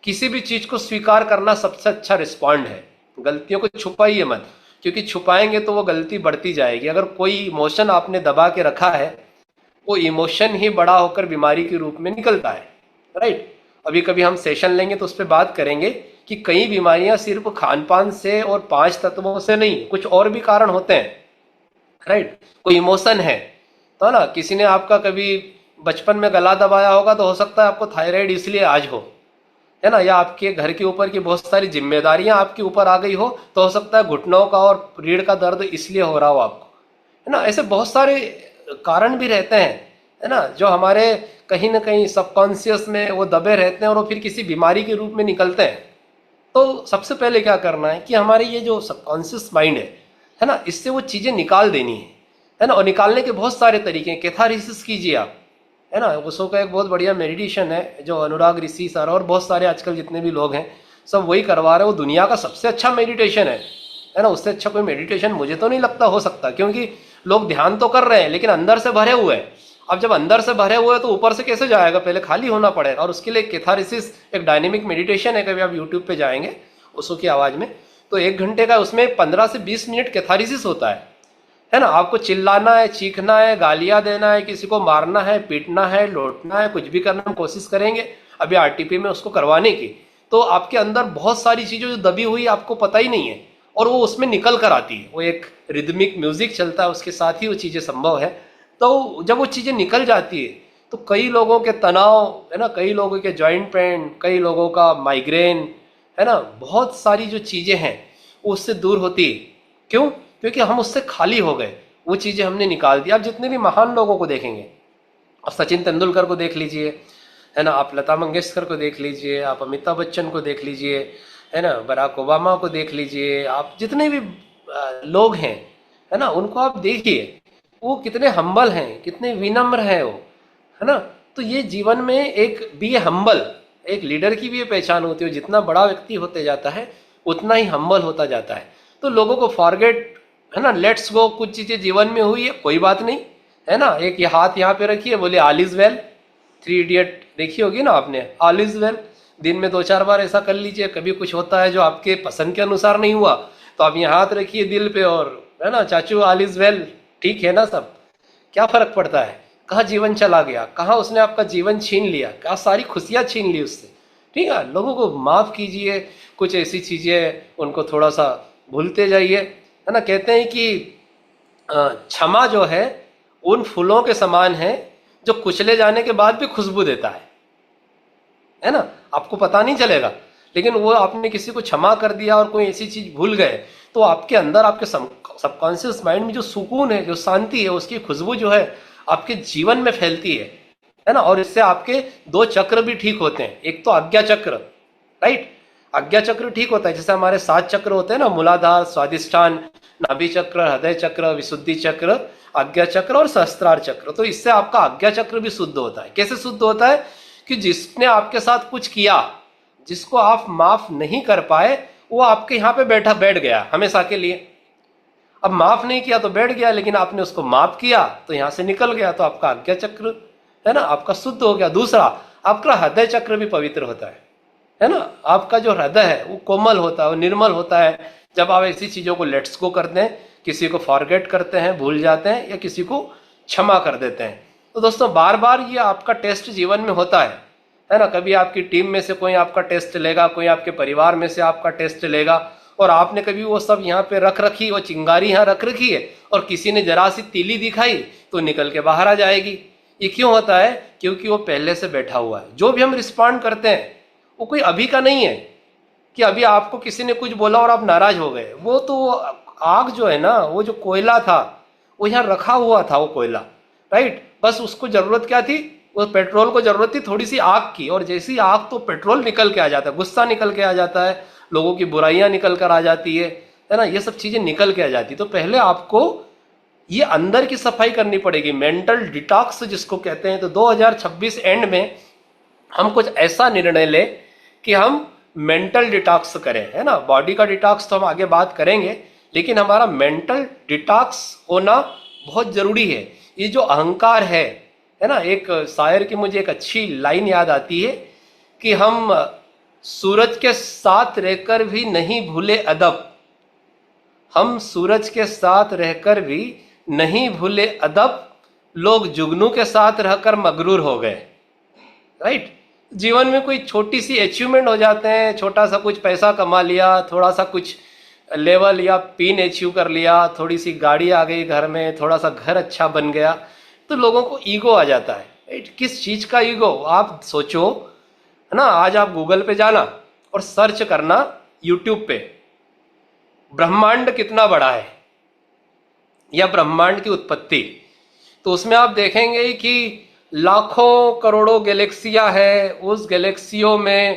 किसी भी चीज को स्वीकार करना सबसे अच्छा रिस्पॉन्ड है। गलतियों को छुपाइए मत, क्योंकि छुपाएंगे तो वो गलती बढ़ती जाएगी। अगर कोई इमोशन आपने दबा के रखा है, वो इमोशन ही बड़ा होकर बीमारी के रूप में निकलता है। राइट, अभी कभी हम सेशन लेंगे तो उस पर बात करेंगे कि कई बीमारियां सिर्फ खान पान से और 5 तत्वों से नहीं, कुछ और भी कारण होते हैं। राइट, कोई इमोशन है तो ना, किसी ने आपका कभी बचपन में गला दबाया होगा तो हो सकता है आपको थायराइड इसलिए आज हो, है ना, या आपके घर के ऊपर की बहुत सारी जिम्मेदारियां आपके ऊपर आ गई हो तो हो सकता है घुटनों का और रीढ़ का दर्द इसलिए हो रहा हो आपको, है ना। ऐसे बहुत सारे कारण भी रहते हैं, है ना, जो हमारे कहीं ना कहीं सबकॉन्शियस में वो दबे रहते हैं और वो फिर किसी बीमारी के रूप में निकलते हैं। तो सबसे पहले क्या करना है कि हमारे ये जो सबकॉन्शियस माइंड है ना, इससे वो चीज़ें निकाल देनी है ना। और निकालने के बहुत सारे तरीके हैं। कैथारिसिस कीजिए आप, है ना, उसको का एक बहुत बढ़िया मेडिटेशन है जो अनुराग ऋषि सर और बहुत सारे आजकल जितने भी लोग हैं सब वही करवा रहे हैं। वो दुनिया का सबसे अच्छा मेडिटेशन है ना। उससे अच्छा कोई मेडिटेशन मुझे तो नहीं लगता हो सकता, क्योंकि लोग ध्यान तो कर रहे हैं लेकिन अंदर से भरे हुए हैं। अब जब अंदर से भरे हुए हैं तो ऊपर से कैसे जाएगा? पहले खाली होना पड़ेगा। और उसके लिए कैथारिसिस एक डायनेमिक मेडिटेशन है, कभी आप यूट्यूब पे जाएंगे उसो की आवाज़ में, तो 1 घंटे का उसमें 15 से 20 मिनट कैथारिसिस होता है ना। आपको चिल्लाना है, चीखना है, गालियां देना है, किसी को मारना है, पीटना है, लौटना है, कुछ भी करना हम कोशिश करेंगे अभी आरटीपी में उसको करवाने की। तो आपके अंदर बहुत सारी चीज़ें जो दबी हुई आपको पता ही नहीं है और वो उसमें निकल कर आती है। वो एक रिदमिक म्यूजिक चलता है, उसके साथ ही वो चीज़ें संभव है। तो जब वो चीज़ें निकल जाती है तो कई लोगों के तनाव, है ना, कई लोगों के जॉइंट पेन, कई लोगों का माइग्रेन, है ना, बहुत सारी जो चीज़ें हैं वो उससे दूर होती है। क्यों? क्योंकि हम उससे खाली हो गए, वो चीज़ें हमने निकाल दी। आप जितने भी महान लोगों को देखेंगे, आप सचिन तेंदुलकर को देख लीजिए, है ना, आप लता मंगेशकर को देख लीजिए, आप अमिताभ बच्चन को देख लीजिए, है ना, बराक ओबामा को देख लीजिए, आप जितने भी लोग हैं, है ना, उनको आप देखिए वो कितने हम्बल हैं, कितने विनम्र हैं वो, है ना। तो ये जीवन में एक बी हम्बल, एक लीडर की भी ये पहचान होती है। जितना बड़ा व्यक्ति होते जाता है उतना ही हम्बल होता जाता है। तो लोगों को फॉरगेट, है ना, लेट्स गो। कुछ चीज़ें जीवन में हुई है, कोई बात नहीं, है ना। एक ये हाथ यहाँ पे रखिए, बोले ऑल इज वेल। 3 इडियट देखी होगी ना आपने, ऑल इज वेल। दिन में 2-4 बार ऐसा कर लीजिए। कभी कुछ होता है जो आपके पसंद के अनुसार नहीं हुआ तो आप ये हाथ रखिए दिल पे और, है ना, चाचू ऑल इज वेल, ठीक है ना सब। क्या फर्क पड़ता है कहाँ जीवन चला गया, कहाँ उसने आपका जीवन छीन लिया, कहाँ सारी खुशियाँ छीन ली उससे। ठीक है, लोगों को माफ़ कीजिए। कुछ ऐसी चीज़ें उनको थोड़ा सा भूलते जाइए, है ना। कहते हैं कि क्षमा जो है उन फूलों के समान है जो कुचले जाने के बाद भी खुशबू देता है ना। आपको पता नहीं चलेगा, लेकिन वो आपने किसी को क्षमा कर दिया और कोई ऐसी चीज भूल गए तो आपके अंदर, आपके सबकॉन्शियस माइंड में जो सुकून है, जो शांति है, उसकी खुशबू जो है आपके जीवन में फैलती है ना। और इससे आपके 2 चक्र भी ठीक होते हैं। एक तो आज्ञा चक्र, राइट, आज्ञा चक्र ठीक होता है। जैसे हमारे 7 चक्र होते हैं ना, मूलाधार, स्वादिष्ठान, नाभि चक्र, हृदय चक्र, विशुद्धि चक्र, आज्ञा चक्र और सहस्त्रार चक्र। तो इससे आपका आज्ञा चक्र भी शुद्ध होता है। कैसे शुद्ध होता है? कि जिसने आपके साथ कुछ किया, जिसको आप माफ नहीं कर पाए, वो आपके यहाँ पे बैठ गया हमेशा के लिए। अब माफ नहीं किया तो बैठ गया, लेकिन आपने उसको माफ किया तो यहाँ से निकल गया, तो आपका आज्ञा चक्र, है ना, आपका शुद्ध हो गया। दूसरा, आपका हृदय चक्र भी पवित्र होता है ना। आपका जो हृदय है वो कोमल होता है, वो निर्मल होता है। जब आप ऐसी चीजों को लेट्स गो करते हैं, किसी को फॉरगेट करते हैं, भूल जाते हैं, या किसी को क्षमा कर देते हैं। तो दोस्तों, बार बार ये आपका टेस्ट जीवन में होता है ना। कभी आपकी टीम में से कोई आपका टेस्ट लेगा, कोई आपके परिवार में से आपका टेस्ट लेगा, और आपने कभी वो सब यहाँ पे रख रखी, वो चिंगारी यहाँ रख रखी है, और किसी ने जरा सी तीली दिखाई तो निकल के बाहर आ जाएगी। ये क्यों होता है? क्योंकि वो पहले से बैठा हुआ है। जो भी हम रिस्पॉन्ड करते हैं वो कोई अभी का नहीं है कि अभी आपको किसी ने कुछ बोला और आप नाराज हो गए। वो तो आग जो है ना, वो जो कोयला था, वो यहाँ रखा हुआ था वो कोयला, राइट। बस उसको जरूरत क्या थी, वो पेट्रोल को जरूरत थी थोड़ी सी आग की, और जैसी आग तो पेट्रोल निकल के आ जाता है, गुस्सा निकल के आ जाता है, लोगों की बुराइयां निकल कर आ जाती है ना, ये सब चीजें निकल के आ जाती। तो पहले आपको ये अंदर की सफाई करनी पड़ेगी, मेंटल डिटॉक्स जिसको कहते हैं। तो 2026 एंड में हम कुछ ऐसा निर्णय ले कि हम मेंटल डिटॉक्स करें, है ना। बॉडी का डिटॉक्स तो हम आगे बात करेंगे, लेकिन हमारा मेंटल डिटॉक्स होना बहुत जरूरी है। ये जो अहंकार है ना, एक शायर की मुझे एक अच्छी लाइन याद आती है कि हम सूरज के साथ रहकर भी नहीं भूले अदब, हम सूरज के साथ रहकर भी नहीं भूले अदब, लोग जुगनू के साथ रहकर मगरूर हो गए, राइट। जीवन में कोई छोटी सी अचीवमेंट हो जाते हैं, छोटा सा कुछ पैसा कमा लिया, थोड़ा सा कुछ लेवल या पिन अचीव कर लिया, थोड़ी सी गाड़ी आ गई घर में, थोड़ा सा घर अच्छा बन गया, तो लोगों को ईगो आ जाता है, राइट। किस चीज का ईगो, आप सोचो, है ना। आज आप गूगल पे जाना और सर्च करना यूट्यूब पे, ब्रह्मांड कितना बड़ा है या ब्रह्मांड की उत्पत्ति, तो उसमें आप देखेंगे कि लाखों करोड़ों गैलेक्सियां है। उस गैलेक्सियों में,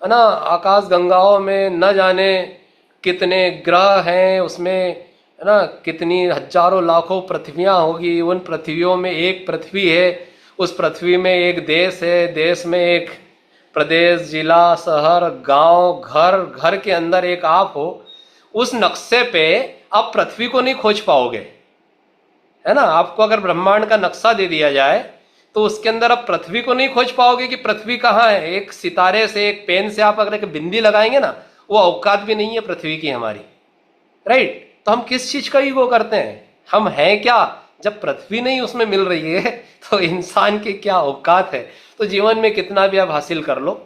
है ना, आकाश गंगाओं में न जाने कितने ग्रह हैं, उसमें, है ना, कितनी हजारों लाखों पृथ्वियां होगी। उन पृथ्वियों में एक पृथ्वी है, उस पृथ्वी में एक देश है, देश में एक प्रदेश, जिला, शहर, गांव, घर, घर के अंदर एक आप हो। उस नक्शे पे आप पृथ्वी को नहीं खोज पाओगे, है ना। आपको अगर ब्रह्मांड का नक्शा दे दिया जाए तो उसके अंदर आप पृथ्वी को नहीं खोज पाओगे कि पृथ्वी कहाँ है। एक सितारे से, एक पेन से आप अगर एक बिंदी लगाएंगे ना, वो औकात भी नहीं है पृथ्वी की हमारी, राइट। तो हम किस चीज का ईगो करते हैं, हम हैं क्या जब पृथ्वी नहीं उसमें मिल रही है, तो इंसान की क्या औकात है। तो जीवन में कितना भी आप हासिल कर लो,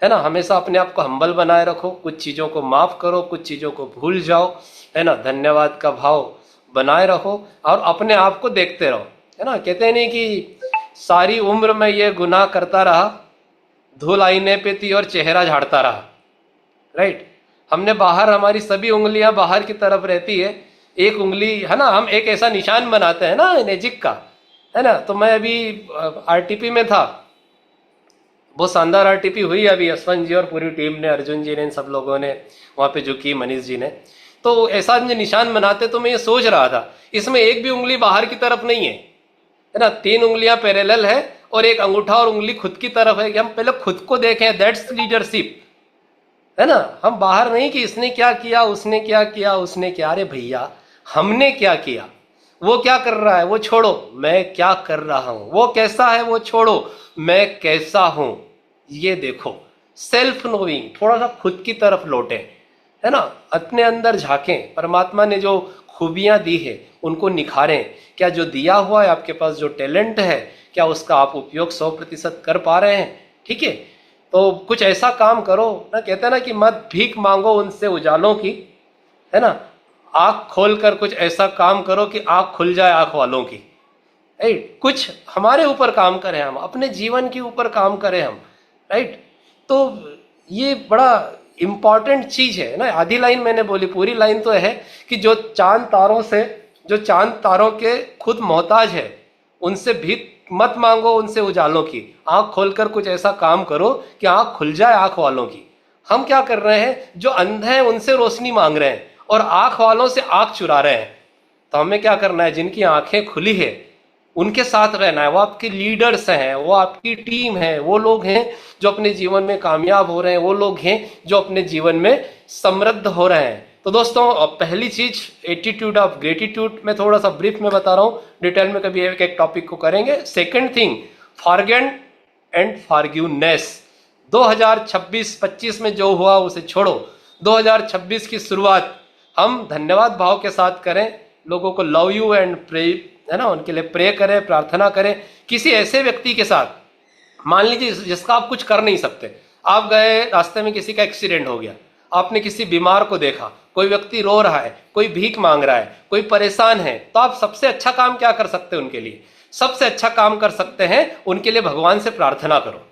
है ना, हमेशा अपने आप को हम्बल बनाए रखो, कुछ चीजों को माफ करो, कुछ चीजों को भूल जाओ, है ना, धन्यवाद का भाव बनाए रखो और अपने आप को देखते रहो, है ना। कहते हैं नहीं कि सारी उम्र में ये गुनाह करता रहा, धूल आईने पे थी और चेहरा झाड़ता रहा, राइट। हमने बाहर, हमारी सभी उंगलियां बाहर की तरफ रहती है, एक उंगली, है ना, हम एक ऐसा निशान बनाते हैं ना मैजिक का, है ना। तो मैं अभी आरटीपी में था, बहुत शानदार आरटीपी हुई अभी, यशवंत जी और पूरी टीम ने, अर्जुन जी ने, इन सब लोगों ने वहां पे जो की, मनीष जी ने, तो ऐसा जो निशान बनाते, तो मैं ये सोच रहा था इसमें एक भी उंगली बाहर की तरफ नहीं है ना, 3 उंगलियां पैरेलल है और एक अंगूठा और उंगली खुद की तरफ है, कि हम पहले खुद को देखें, दैट्स लीडरशिप, है ना। हम बाहर नहीं कि इसने क्या किया, उसने क्या किया, उसने क्या, अरे भैया हमने क्या किया, वो क्या कर रहा है वो छोड़ो, मैं क्या कर रहा हूं, वो कैसा है वो छोड़ो, मैं कैसा हूं, ये देखो। सेल्फ नोइंग, थोड़ा सा खुद की तरफ लौटे, है ना, अपने अंदर झांकें, परमात्मा ने जो खूबियां दी है उनको निखारें। क्या जो दिया हुआ है आपके पास, जो टैलेंट है, क्या उसका आप उपयोग 100% कर पा रहे हैं, ठीक है। तो कुछ ऐसा काम करो ना, कहते हैं ना कि मत भीख मांगो उनसे उजालों की, है ना, आंख खोल कर कुछ ऐसा काम करो कि आंख खुल जाए आंख वालों की, राइट। कुछ हमारे ऊपर काम करें, हम अपने जीवन के ऊपर काम करें हम, राइट। तो ये बड़ा इंपॉर्टेंट चीज है ना। आधी लाइन मैंने बोली, पूरी लाइन तो है कि जो चांद तारों से, जो चांद तारों के खुद मोहताज है, उनसे भीख मत मांगो उनसे उजालों की, आंख खोलकर कुछ ऐसा काम करो कि आंख खुल जाए आंख वालों की। हम क्या कर रहे हैं, जो अंधे हैं उनसे रोशनी मांग रहे हैं और आंख वालों से आंख चुरा रहे हैं। तो हमें क्या करना है, जिनकी आंखें खुली है उनके साथ रहना है, वो आपके लीडर्स हैं, वो आपकी टीम है, वो लोग हैं जो अपने जीवन में कामयाब हो रहे हैं, वो लोग हैं जो अपने जीवन में समृद्ध हो रहे हैं। तो दोस्तों, पहली चीज एटीट्यूड ऑफ ग्रेटिट्यूड, मैं थोड़ा सा ब्रीफ में बता रहा हूँ, डिटेल में कभी एक टॉपिक को करेंगे। Second thing, forget and forgiveness. 2026-25 में जो हुआ उसे छोड़ो, 2026 की शुरुआत हम धन्यवाद भाव के साथ करें, लोगों को लव यू एंड प्रे, है ना, उनके लिए प्रे करें, प्रार्थना करें। किसी ऐसे व्यक्ति के साथ, मान लीजिए जिसका आप कुछ कर नहीं सकते, आप गए रास्ते में, किसी का एक्सीडेंट हो गया, आपने किसी बीमार को देखा, कोई व्यक्ति रो रहा है, कोई भीख मांग रहा है, कोई परेशान है, तो आप सबसे अच्छा काम क्या कर सकते हैं उनके लिए? सबसे अच्छा काम कर सकते हैं उनके लिए भगवान से प्रार्थना करो।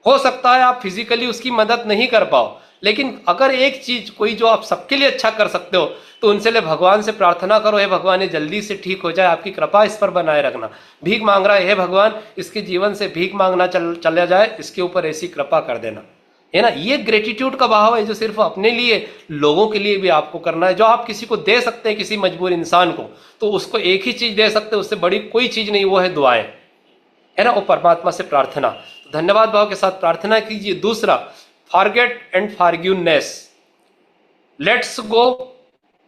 हो सकता है आप फिजिकली उसकी मदद नहीं कर पाओ, लेकिन अगर एक चीज कोई जो आप सबके लिए अच्छा कर सकते हो, तो उनसे ले भगवान से प्रार्थना करो, हे भगवान ये जल्दी से ठीक हो जाए, आपकी कृपा इस पर बनाए रखना। भीख मांग रहा है, हे भगवान इसके जीवन से भीख मांगना चला जाए, इसके ऊपर ऐसी कृपा कर देना, है ना। ये ग्रेटिट्यूड का भाव है जो सिर्फ अपने लिए, लोगों के लिए भी आपको करना है। जो आप किसी को दे सकते हैं, किसी मजबूर इंसान को, तो उसको एक ही चीज दे सकते हैं, उससे बड़ी कोई चीज नहीं, वो है दुआएं, है ना, वो परमात्मा से प्रार्थना। तो धन्यवाद भाव के साथ प्रार्थना कीजिए। दूसरा, forget and forgiveness, let's go.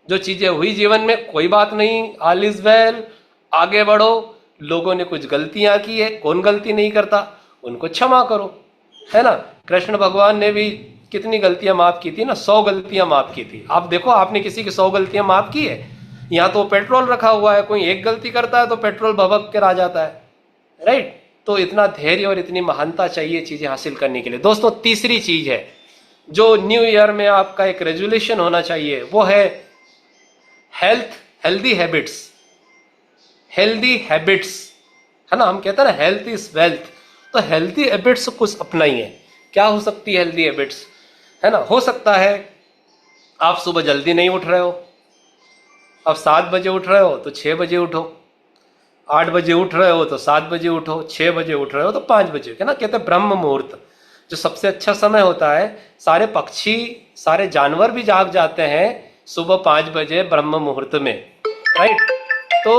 जो चीजें हुई जीवन में, कोई बात नहीं, ऑल इज वेल, आगे बढ़ो। लोगों ने कुछ गलतियां की है, कौन गलती नहीं करता, उनको क्षमा करो, है ना। कृष्ण भगवान ने भी कितनी गलतियां माफ की थी ना, 100 गलतियां माफ की थी। आप देखो, आपने किसी की 100 गलतियां माफ की है? यहाँ तो पेट्रोल रखा हुआ है, कोई एक गलती करता है तो पेट्रोल भभक कर आ जाता है, राइट। तो इतना धैर्य और इतनी महानता चाहिए चीजें हासिल करने के लिए। दोस्तों, तीसरी चीज है जो न्यू ईयर में आपका एक रेजोल्यूशन होना चाहिए, वो है हेल्दी हैबिट्स। हेल्दी हैबिट्स, है ना, हम कहते हैं ना हेल्थ इज वेल्थ, तो हेल्दी हैबिट्स कुछ अपनाइए। क्या हो सकती है हेल्दी हैबिट्स, है ना। हो सकता है आप सुबह जल्दी नहीं उठ रहे हो, अब 7 बजे उठ रहे हो तो 6 बजे उठो, 8 बजे उठ रहे हो तो 7 बजे उठो, 6 बजे उठ रहे हो तो 5 बजे, है ना। कहते हैं ब्रह्म मुहूर्त जो सबसे अच्छा समय होता है, सारे पक्षी सारे जानवर भी जाग जाते हैं सुबह 5 बजे ब्रह्म मुहूर्त में, राइट। तो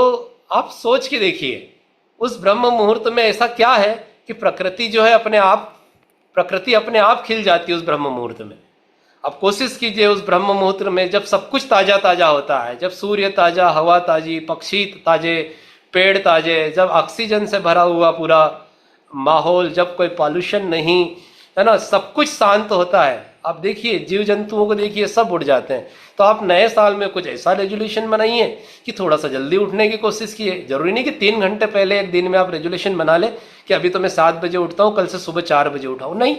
आप सोच के देखिए, उस ब्रह्म मुहूर्त में ऐसा क्या है कि प्रकृति जो है प्रकृति अपने आप खिल जाती है उस ब्रह्म मुहूर्त में। अब कोशिश कीजिए उस ब्रह्म मुहूर्त में, जब सब कुछ ताजा ताजा होता है, जब सूर्य ताजा, हवा ताजी, पक्षी ताजे, पेड़ ताजे, जब ऑक्सीजन से भरा हुआ पूरा माहौल, जब कोई पॉल्यूशन नहीं, है ना, सब कुछ शांत होता है। आप देखिए जीव जंतुओं को देखिए, सब उड़ जाते हैं। तो आप नए साल में कुछ ऐसा रेजोल्यूशन बनाइए कि थोड़ा सा जल्दी उठने की कोशिश कीजिए। जरूरी नहीं कि 3 घंटे पहले एक दिन में आप रेजोल्यूशन बना ले कि अभी तो मैं 7 बजे उठता हूँ, कल से सुबह 4 बजे उठाऊँ, नहीं।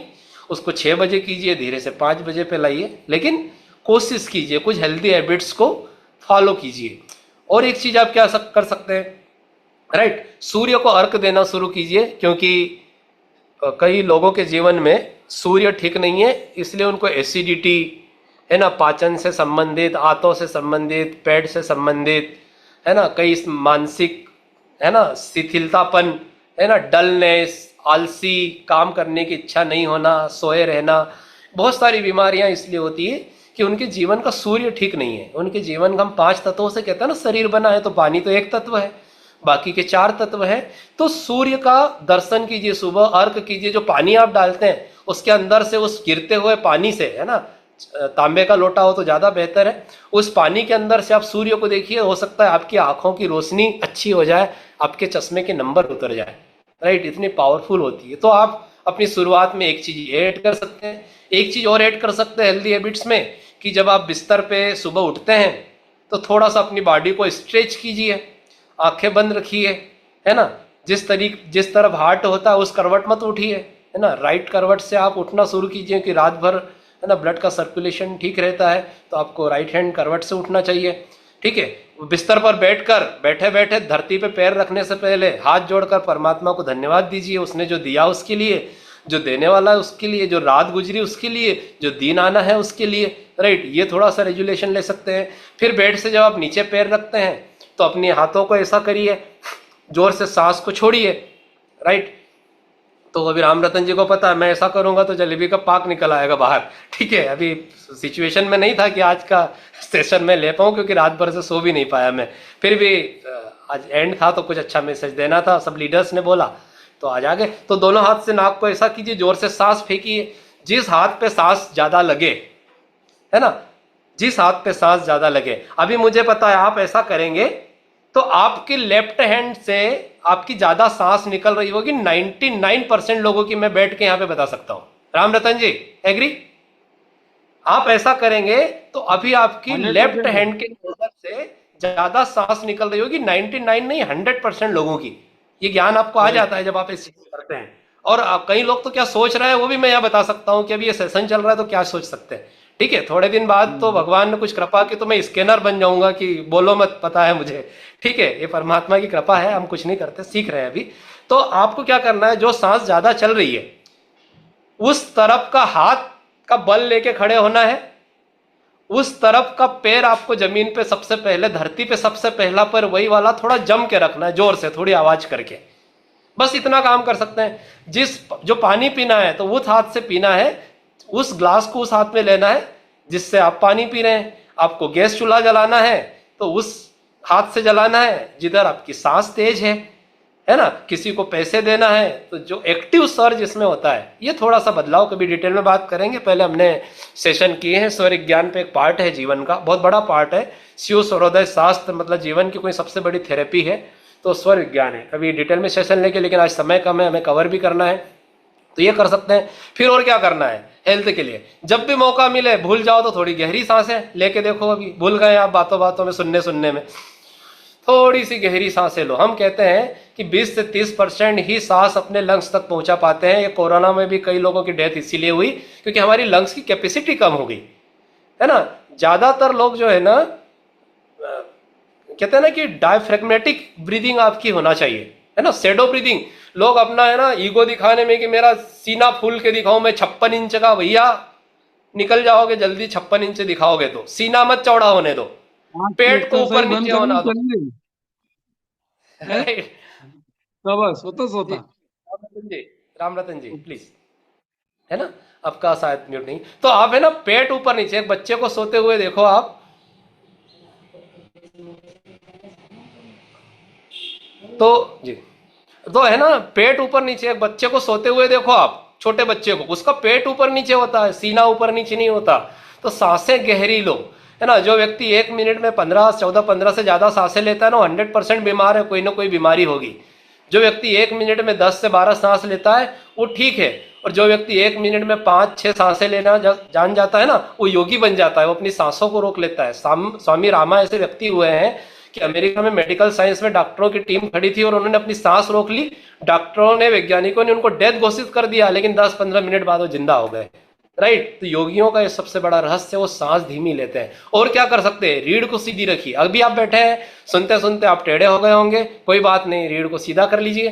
उसको 6 बजे कीजिए, धीरे से 5 बजे पे लाइए, लेकिन कोशिश कीजिए, कुछ हेल्दी हैबिट्स को फॉलो कीजिए। और एक चीज आप क्या कर सकते हैं, राइट, सूर्य को अर्घ देना शुरू कीजिए, क्योंकि कई लोगों के जीवन में सूर्य ठीक नहीं है, इसलिए उनको एसिडिटी, है ना, पाचन से संबंधित, आंतों से संबंधित, पेट से संबंधित, है ना, कई मानसिक, है ना, शिथिलतापन, है ना, डलनेस, आलसी, काम करने की इच्छा नहीं होना, सोए रहना, बहुत सारी बीमारियां इसलिए होती है कि उनके जीवन का सूर्य ठीक नहीं है। उनके जीवन का हम 5 तत्वों से कहते हैं ना शरीर बना है, तो पानी तो एक तत्व है, बाकी के 4 तत्व है। तो सूर्य का दर्शन कीजिए, सुबह अर्घ कीजिए। जो पानी आप डालते हैं उसके अंदर से, उस गिरते हुए पानी से, है ना, तांबे का लोटा हो तो ज्यादा बेहतर है, उस पानी के अंदर से आप सूर्य को देखिए। हो सकता है आपकी आंखों की रोशनी अच्छी हो जाए, आपके चश्मे के नंबर उतर जाए, राइट, इतनी पावरफुल होती है। तो आप अपनी शुरुआत में एक चीज ऐड कर सकते हैं। एक चीज और ऐड कर सकते हैं हेल्दी हैबिट्स में, कि जब आप बिस्तर पे सुबह उठते हैं तो थोड़ा सा अपनी बॉडी को स्ट्रेच कीजिए, आंखें बंद रखिए, है ना। जिस तरफ हार्ट होता है उस करवट मत उठिए, है ना, राइट करवट से आप उठना शुरू कीजिए कि रात भर, है ना, ब्लड का सर्कुलेशन ठीक रहता है, तो आपको राइट हैंड करवट से उठना चाहिए, ठीक है। बिस्तर पर बैठे बैठे धरती पे पैर रखने से पहले हाथ जोड़कर परमात्मा को धन्यवाद दीजिए, उसने जो दिया उसके लिए, जो देने वाला है उसके लिए, जो रात गुजरी उसके लिए, जो दिन आना है उसके लिए, राइट। ये थोड़ा सा रेजुलेशन ले सकते हैं। फिर बेड से जब आप नीचे पैर रखते हैं तो अपने हाथों को ऐसा करिए, जोर से सांस को छोड़िए, राइट। तो अभी राम रतन जी को पता है मैं ऐसा करूंगा तो जलेबी का पाक निकल आएगा बाहर, ठीक है। अभी सिचुएशन में नहीं था कि आज का सेशन में ले पाऊं, क्योंकि रात भर से सो भी नहीं पाया मैं। फिर भी आज एंड था तो कुछ अच्छा मैसेज देना था, सब लीडर्स ने बोला तो आज आ गए। तो दोनों हाथ से नाक को ऐसा कीजिए, जोर से सांस फेंकिए। जिस हाथ पे सांस ज्यादा लगे, है ना, जिस हाथ पे सांस ज्यादा लगे, अभी मुझे पता है आप ऐसा करेंगे तो आपके लेफ्ट हैंड से आपकी ज्यादा सांस निकल रही होगी। 99% लोगों की मैं बैठ के यहां पे बता सकता हूं। राम रतन जी एग्री? आप ऐसा करेंगे तो अभी आपकी लेफ्ट हैंड के नजर से ज्यादा सांस निकल रही होगी, 99 नहीं 100% लोगों की। ये ज्ञान आपको आ जाता है जब आप ऐसे करते हैं। और कई लोग तो क्या सोच रहे हैं वो भी मैं यहाँ बता सकता हूँ कि अभी ये सेशन चल रहा है तो क्या सोच सकते हैं, ठीक है। थोड़े दिन बाद तो भगवान ने कुछ कृपा की तो मैं स्कैनर बन जाऊंगा कि बोलो मत, पता है मुझे, ठीक है। ये परमात्मा की कृपा है, हम कुछ नहीं करते, सीख रहे हैं अभी। तो आपको क्या करना है, जो सांस ज्यादा चल रही है उस तरफ का हाथ का बल लेके खड़े होना है, उस तरफ का पैर आपको जमीन पे सबसे पहले, धरती पे सबसे पहला पैर वही वाला थोड़ा जम के रखना है, जोर से, थोड़ी आवाज करके। बस इतना काम कर सकते हैं। जो पानी पीना है तो उस हाथ से पीना है, उस ग्लास को उस हाथ में लेना है जिससे आप पानी पी रहे हैं। आपको गैस चूल्हा जलाना है तो उस हाथ से जलाना है जिधर आपकी सांस तेज है ना। किसी को पैसे देना है तो जो एक्टिव स्वर जिसमें होता है, ये थोड़ा सा बदलाव कभी डिटेल में बात करेंगे। पहले हमने सेशन किए हैं, स्वर ज्ञान पे एक पार्ट है जीवन का, बहुत बड़ा पार्ट है। शिव स्वरोदय शास्त्र मतलब जीवन की कोई सबसे बड़ी थेरेपी है, तो स्वर विज्ञान है। कभी डिटेल में सेशन लेके, लेकिन आज समय कम है, हमें कवर भी करना है, तो ये कर सकते हैं। फिर और क्या करना है हेल्थ के लिए, जब भी मौका मिले, भूल जाओ तो थोड़ी गहरी सांसें लेके देखो। अभी भूल गए आप बातों बातों में, सुनने में, थोड़ी सी गहरी सांसें लो। हम कहते हैं कि 20 से 30% ही सांस अपने लंग्स तक पहुंचा पाते हैं। ये कोरोना में भी कई लोगों की डेथ इसीलिए हुई क्योंकि हमारी लंग्स की कैपेसिटी कम हो गई है ना। ज्यादातर लोग जो है ना, कहते हैं ना कि डायफ्रेगमेटिक ब्रीदिंग आपकी होना चाहिए, है ना, शैडो ब्रीदिंग। लोग अपना है ना ईगो दिखाने में कि मेरा सीना फूल के दिखाऊं, मैं 56 इंच का, भैया निकल जाओगे जल्दी। 56 इंच दिखाओगे तो सीना मत चौड़ा होने दो, आज की पेट को ऊपर एक्सरसाइज बंद नीचे करनी होना दो। चाहिए है? राइट बस होता जी। होता राम रतन जी प्लीज, है ना, आपका शायद म्यूट नहीं। तो आप है ना पेट ऊपर नीचे, एक बच्चे को सोते हुए देखो आप, तो जी, तो है ना पेट ऊपर नीचे, एक बच्चे को सोते हुए देखो आप, छोटे बच्चे को, उसका पेट ऊपर नीचे होता है, सीना ऊपर नीचे नहीं होता। तो सांसें गहरी लो, है ना। जो व्यक्ति 1 मिनट में 15 से ज्यादा सांसें लेता है ना, 100% बीमार है, कोई ना कोई बीमारी होगी। जो व्यक्ति 1 मिनट में 10 से 12 सांस लेता है वो ठीक है, और जो व्यक्ति 1 मिनट में 5-6 सांसें लेना जान जाता है ना, वो योगी बन जाता है, वो अपनी सांसों को रोक लेता है। स्वामी रामा ऐसे व्यक्ति हुए हैं कि अमेरिका में मेडिकल साइंस में डॉक्टरों की टीम खड़ी थी और उन्होंने अपनी सांस रोक ली। डॉक्टरों ने, वैज्ञानिकों ने उनको डेथ घोषित कर दिया, लेकिन 10-15 मिनट बाद वो जिंदा हो गए। राइट। तो योगियों का ये सबसे बड़ा रहस्य, वो सांस धीमी लेते हैं। और क्या कर सकते हैं, रीढ़ को सीधी रखिए। अभी आप बैठे हैं, सुनते सुनते आप टेढ़े हो गए होंगे, कोई बात नहीं, रीढ़ को सीधा कर लीजिए।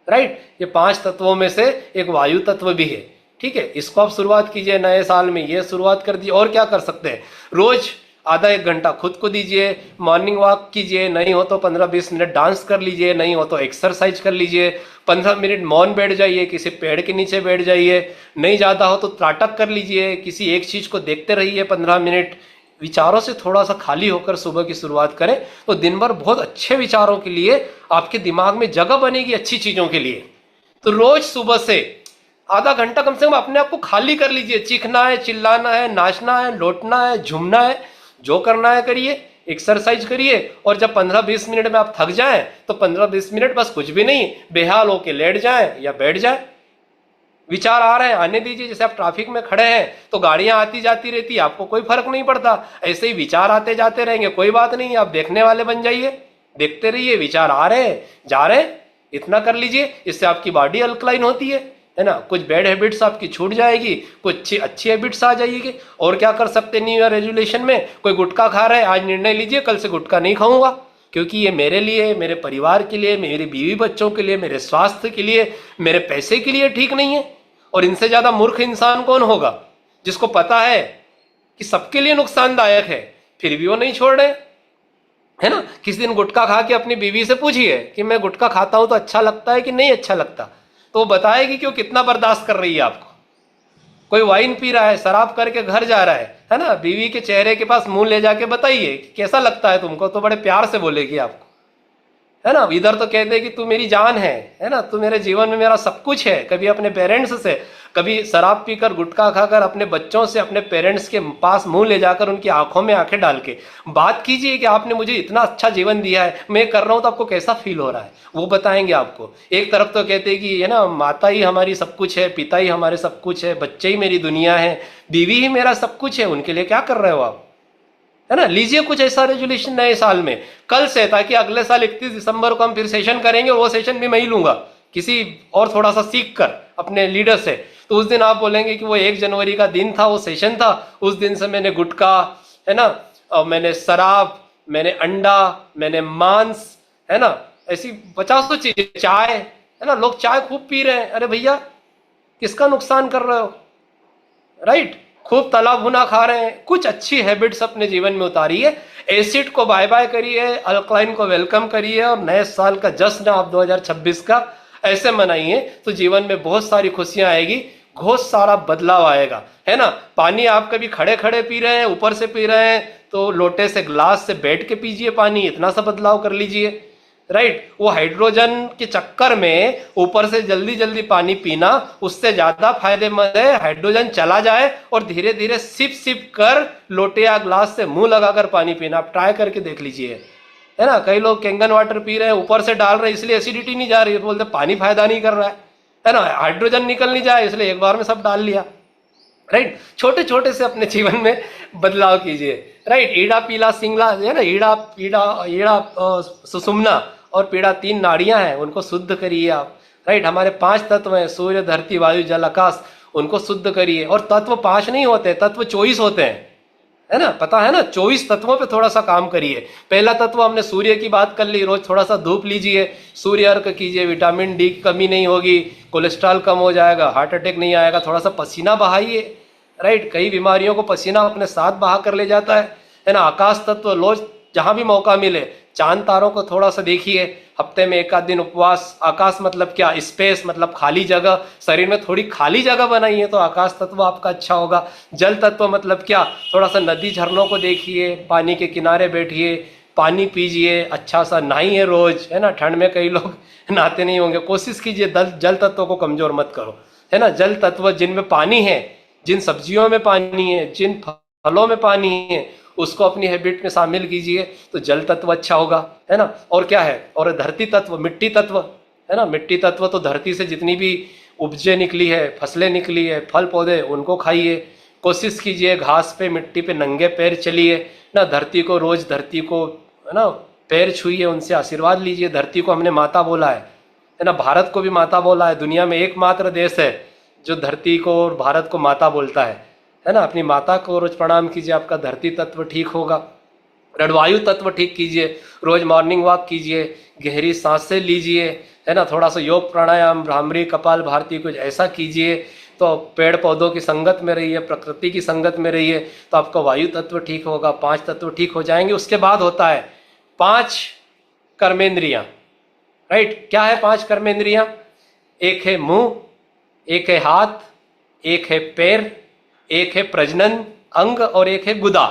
राइट। ये 5 तत्वों में से एक वायु तत्व भी है, ठीक है। इसको आप शुरुआत कीजिए नए साल में, ये शुरुआत कर दीजिए। और क्या कर सकते हैं, रोज आधा 1 घंटा खुद को दीजिए, मॉर्निंग वॉक कीजिए, नहीं हो तो 15-20 मिनट डांस कर लीजिए, नहीं हो तो एक्सरसाइज कर लीजिए, 15 मिनट मौन बैठ जाइए, किसी पेड़ के नीचे बैठ जाइए, नहीं ज्यादा हो तो त्राटक कर लीजिए, किसी एक चीज को देखते रहिए 15 मिनट। विचारों से थोड़ा सा खाली होकर सुबह की शुरुआत करें तो दिन भर बहुत अच्छे विचारों के लिए आपके दिमाग में जगह बनेगी, अच्छी चीजों के लिए। तो रोज सुबह से आधा घंटा कम से कम अपने आप को खाली कर लीजिए। चीखना है, चिल्लाना है, नाचना है, लौटना है, झूमना है, जो करना है करिए, एक्सरसाइज करिए। और जब 15-20 मिनट में आप थक जाएं तो 15-20 मिनट बस कुछ भी नहीं, बेहाल होके लेट जाएं या बैठ जाएं। विचार आ रहे हैं, आने दीजिए। जैसे आप ट्रैफिक में खड़े हैं तो गाड़ियां आती जाती रहती है, आपको कोई फर्क नहीं पड़ता, ऐसे ही विचार आते जाते रहेंगे, कोई बात नहीं, आप देखने वाले बन जाइए, देखते रहिए, विचार आ रहे हैं, जा रहे हैं, इतना कर लीजिए। इससे आपकी बॉडी अल्कलाइन होती है ना। कुछ बैड हैबिट्स आपकी छूट जाएगी, कुछ अच्छी हैबिट्स आ जाएगी। और क्या कर सकते न्यू ईयर रेजोल्यूशन में, कोई गुटखा खा रहा है, आज निर्णय लीजिए कल से गुटखा नहीं खाऊंगा, क्योंकि ये मेरे लिए, मेरे परिवार के लिए, मेरी बीवी बच्चों के लिए, मेरे स्वास्थ्य के लिए, मेरे पैसे के लिए ठीक नहीं है। और इनसे ज्यादा मूर्ख इंसान कौन होगा जिसको पता है कि सबके लिए नुकसानदायक है, फिर भी वो नहीं छोड़ रहे, है ना। किसी दिन गुटखा खा के अपनी बीवी से पूछिए कि मैं गुटखा खाता हूं तो अच्छा लगता है कि नहीं अच्छा लगता, तो वो बताएगी कि वो कितना बर्दाश्त कर रही है आपको। कोई वाइन पी रहा है, शराब करके घर जा रहा है ना, बीवी के चेहरे के पास मुंह ले जाके बताइए कि कैसा लगता है तुमको, तो बड़े प्यार से बोलेगी आपको, है ना। इधर तो कहते कि तू मेरी जान है ना, तू मेरे जीवन में मेरा सब कुछ है। कभी अपने पेरेंट्स से, कभी शराब पीकर, गुटखा खाकर अपने बच्चों से अपने पेरेंट्स के पास मुंह ले जाकर उनकी आंखों में आंखें डाल के बात कीजिए कि आपने मुझे इतना अच्छा जीवन दिया है, मैं कर रहा हूं तो आपको कैसा फील हो रहा है, वो बताएंगे आपको। एक तरफ तो कहते हैं कि है ना, माता ही हमारी सब कुछ है, पिता ही हमारे सब कुछ है, बच्चे ही मेरी दुनिया है, बीवी ही मेरा सब कुछ है, उनके लिए क्या कर रहे हो आप, है ना। लीजिए कुछ ऐसा रेजोल्यूशन नए साल में कल से, ताकि अगले साल 31 दिसंबर को हम फिर सेशन करेंगे, वो सेशन भी मैं ही लूंगा किसी और थोड़ा सा सीख कर अपने लीडर से। तो उस दिन आप बोलेंगे कि वो 1 जनवरी का दिन था, वो सेशन था, उस दिन से मैंने गुटखा, है ना, और मैंने शराब, मैंने अंडा, मैंने मांस, है ना, ऐसी 50 चीजें, चाय, है ना, लोग चाय खूब पी रहे हैं, अरे भैया किसका नुकसान कर रहे हो, राइट। खूब तला भुना खा रहे हैं, कुछ अच्छी हैबिट्स अपने जीवन में उतारिए, एसिड को बाय बाय करिए, अल्कलाइन को वेलकम करिए और नए साल का जश्न आप 2026 का ऐसे मनाइए तो जीवन में बहुत सारी खुशियां आएगी, बहुत सारा बदलाव आएगा, है ना। पानी आप कभी खड़े खड़े पी रहे हैं, ऊपर से पी रहे हैं, तो लोटे से ग्लास से बैठ के पीजिए पानी, इतना सा बदलाव कर लीजिए, राइट। वो हाइड्रोजन के चक्कर में ऊपर से जल्दी जल्दी पानी पीना उससे ज्यादा फायदेमंद है हाइड्रोजन चला जाए और धीरे धीरे सिप सिप कर लोटे या ग्लास से मुंह लगाकर पानी पीना। आप ट्राई करके देख लीजिए, है ना। कई लोग कैंगन वाटर पी रहे हैं, ऊपर से डाल रहे हैं इसलिए एसिडिटी नहीं जा रही है, बोलते पानी फायदा नहीं कर रहा है ना, हाइड्रोजन निकल नहीं जाए इसलिए एक बार में सब डाल लिया, राइट। छोटे छोटे से अपने जीवन में बदलाव कीजिए, राइट। ईड़ा पीला सिंगला है ना, ईड़ा पीड़ा ईड़ा सुषुम्ना और पीड़ा 3 नाड़ियां हैं, उनको शुद्ध करिए आप, राइट। हमारे 5 तत्व हैं, सूर्य धरती वायु जल आकाश, उनको शुद्ध करिए। और तत्व 5 नहीं होते, तत्व 24 होते हैं, है ना, पता है ना। 24 तत्वों पे थोड़ा सा काम करिए। पहला तत्व हमने सूर्य की बात कर ली, रोज थोड़ा सा धूप लीजिए, सूर्य अर्घ कीजिए, विटामिन डी की कमी नहीं होगी, कोलेस्ट्रॉल कम हो जाएगा, हार्ट अटैक नहीं आएगा। थोड़ा सा पसीना बहाइए, राइट। कई बीमारियों को पसीना अपने साथ बहा कर ले जाता है ना। आकाश तत्व रोज जहां भी मौका मिले चांद तारों को थोड़ा सा देखिए, हफ्ते में 1 आध दिन उपवास। आकाश मतलब क्या, स्पेस मतलब खाली जगह, शरीर में थोड़ी खाली जगह बनाइए तो आकाश तत्व आपका अच्छा होगा। जल तत्व मतलब क्या, थोड़ा सा नदी झरनों को देखिए, पानी के किनारे बैठिए, पानी पीजिए, अच्छा सा नहाइए रोज, है ना। ठंड में कई लोग नहाते नहीं होंगे, कोशिश कीजिए जल तत्व को कमजोर मत करो, है ना। जल तत्व जिनमें पानी है, जिन सब्जियों में पानी है, जिन फलों में पानी है, उसको अपनी हैबिट में शामिल कीजिए तो जल तत्व अच्छा होगा, है ना। और क्या है, और धरती तत्व, मिट्टी तत्व, है ना। मिट्टी तत्व तो धरती से जितनी भी उपजे निकली है, फसलें निकली है, फल पौधे, उनको खाइए। कोशिश कीजिए घास पे, मिट्टी पे नंगे पैर चलिए ना, धरती को रोज, धरती को, है ना, पैर छुइए, उनसे आशीर्वाद लीजिए। धरती को हमने माता बोला है ना, भारत को भी माता बोला है। दुनिया में एकमात्र देश है जो धरती को और भारत को माता बोलता है ना। अपनी माता को रोज प्रणाम कीजिए, आपका धरती तत्व ठीक होगा। रडवायु तत्व ठीक कीजिए, रोज मॉर्निंग वॉक कीजिए, गहरी सांसें लीजिए, है ना। थोड़ा सा योग प्राणायाम, भ्रामरी, कपाल भारती कुछ ऐसा कीजिए। तो पेड़ पौधों की संगत में रहिए, प्रकृति की संगत में रहिए तो आपका वायु तत्व ठीक होगा, 5 तत्व ठीक हो जाएंगे। उसके बाद होता है 5 कर्मेंद्रियां, राइट। क्या है 5 कर्मेंद्रियां? एक है मुंह, एक है हाथ, एक है पैर, एक है प्रजनन अंग और एक है गुदा,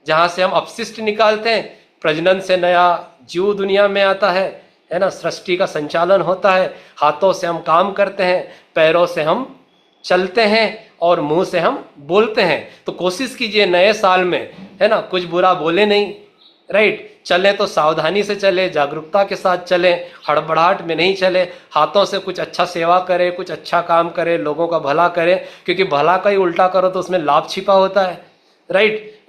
जहां से हम अपशिष्ट निकालते हैं। प्रजनन से नया जीव दुनिया में आता है ना। सृष्टि का संचालन होता है। हाथों से हम काम करते हैं, पैरों से हम चलते हैं और मुंह से हम बोलते हैं। तो कोशिश कीजिए नए साल में, है ना, कुछ बुरा बोले नहीं, राइट। चले तो सावधानी से चले, जागरूकता के साथ चले, हड़बड़ाहट में नहीं चले। हाथों से कुछ अच्छा सेवा करे, कुछ अच्छा काम करे, लोगों का भला करे, क्योंकि भला का ही उल्टा करो तो उसमें लाभ छिपा होता है, राइट,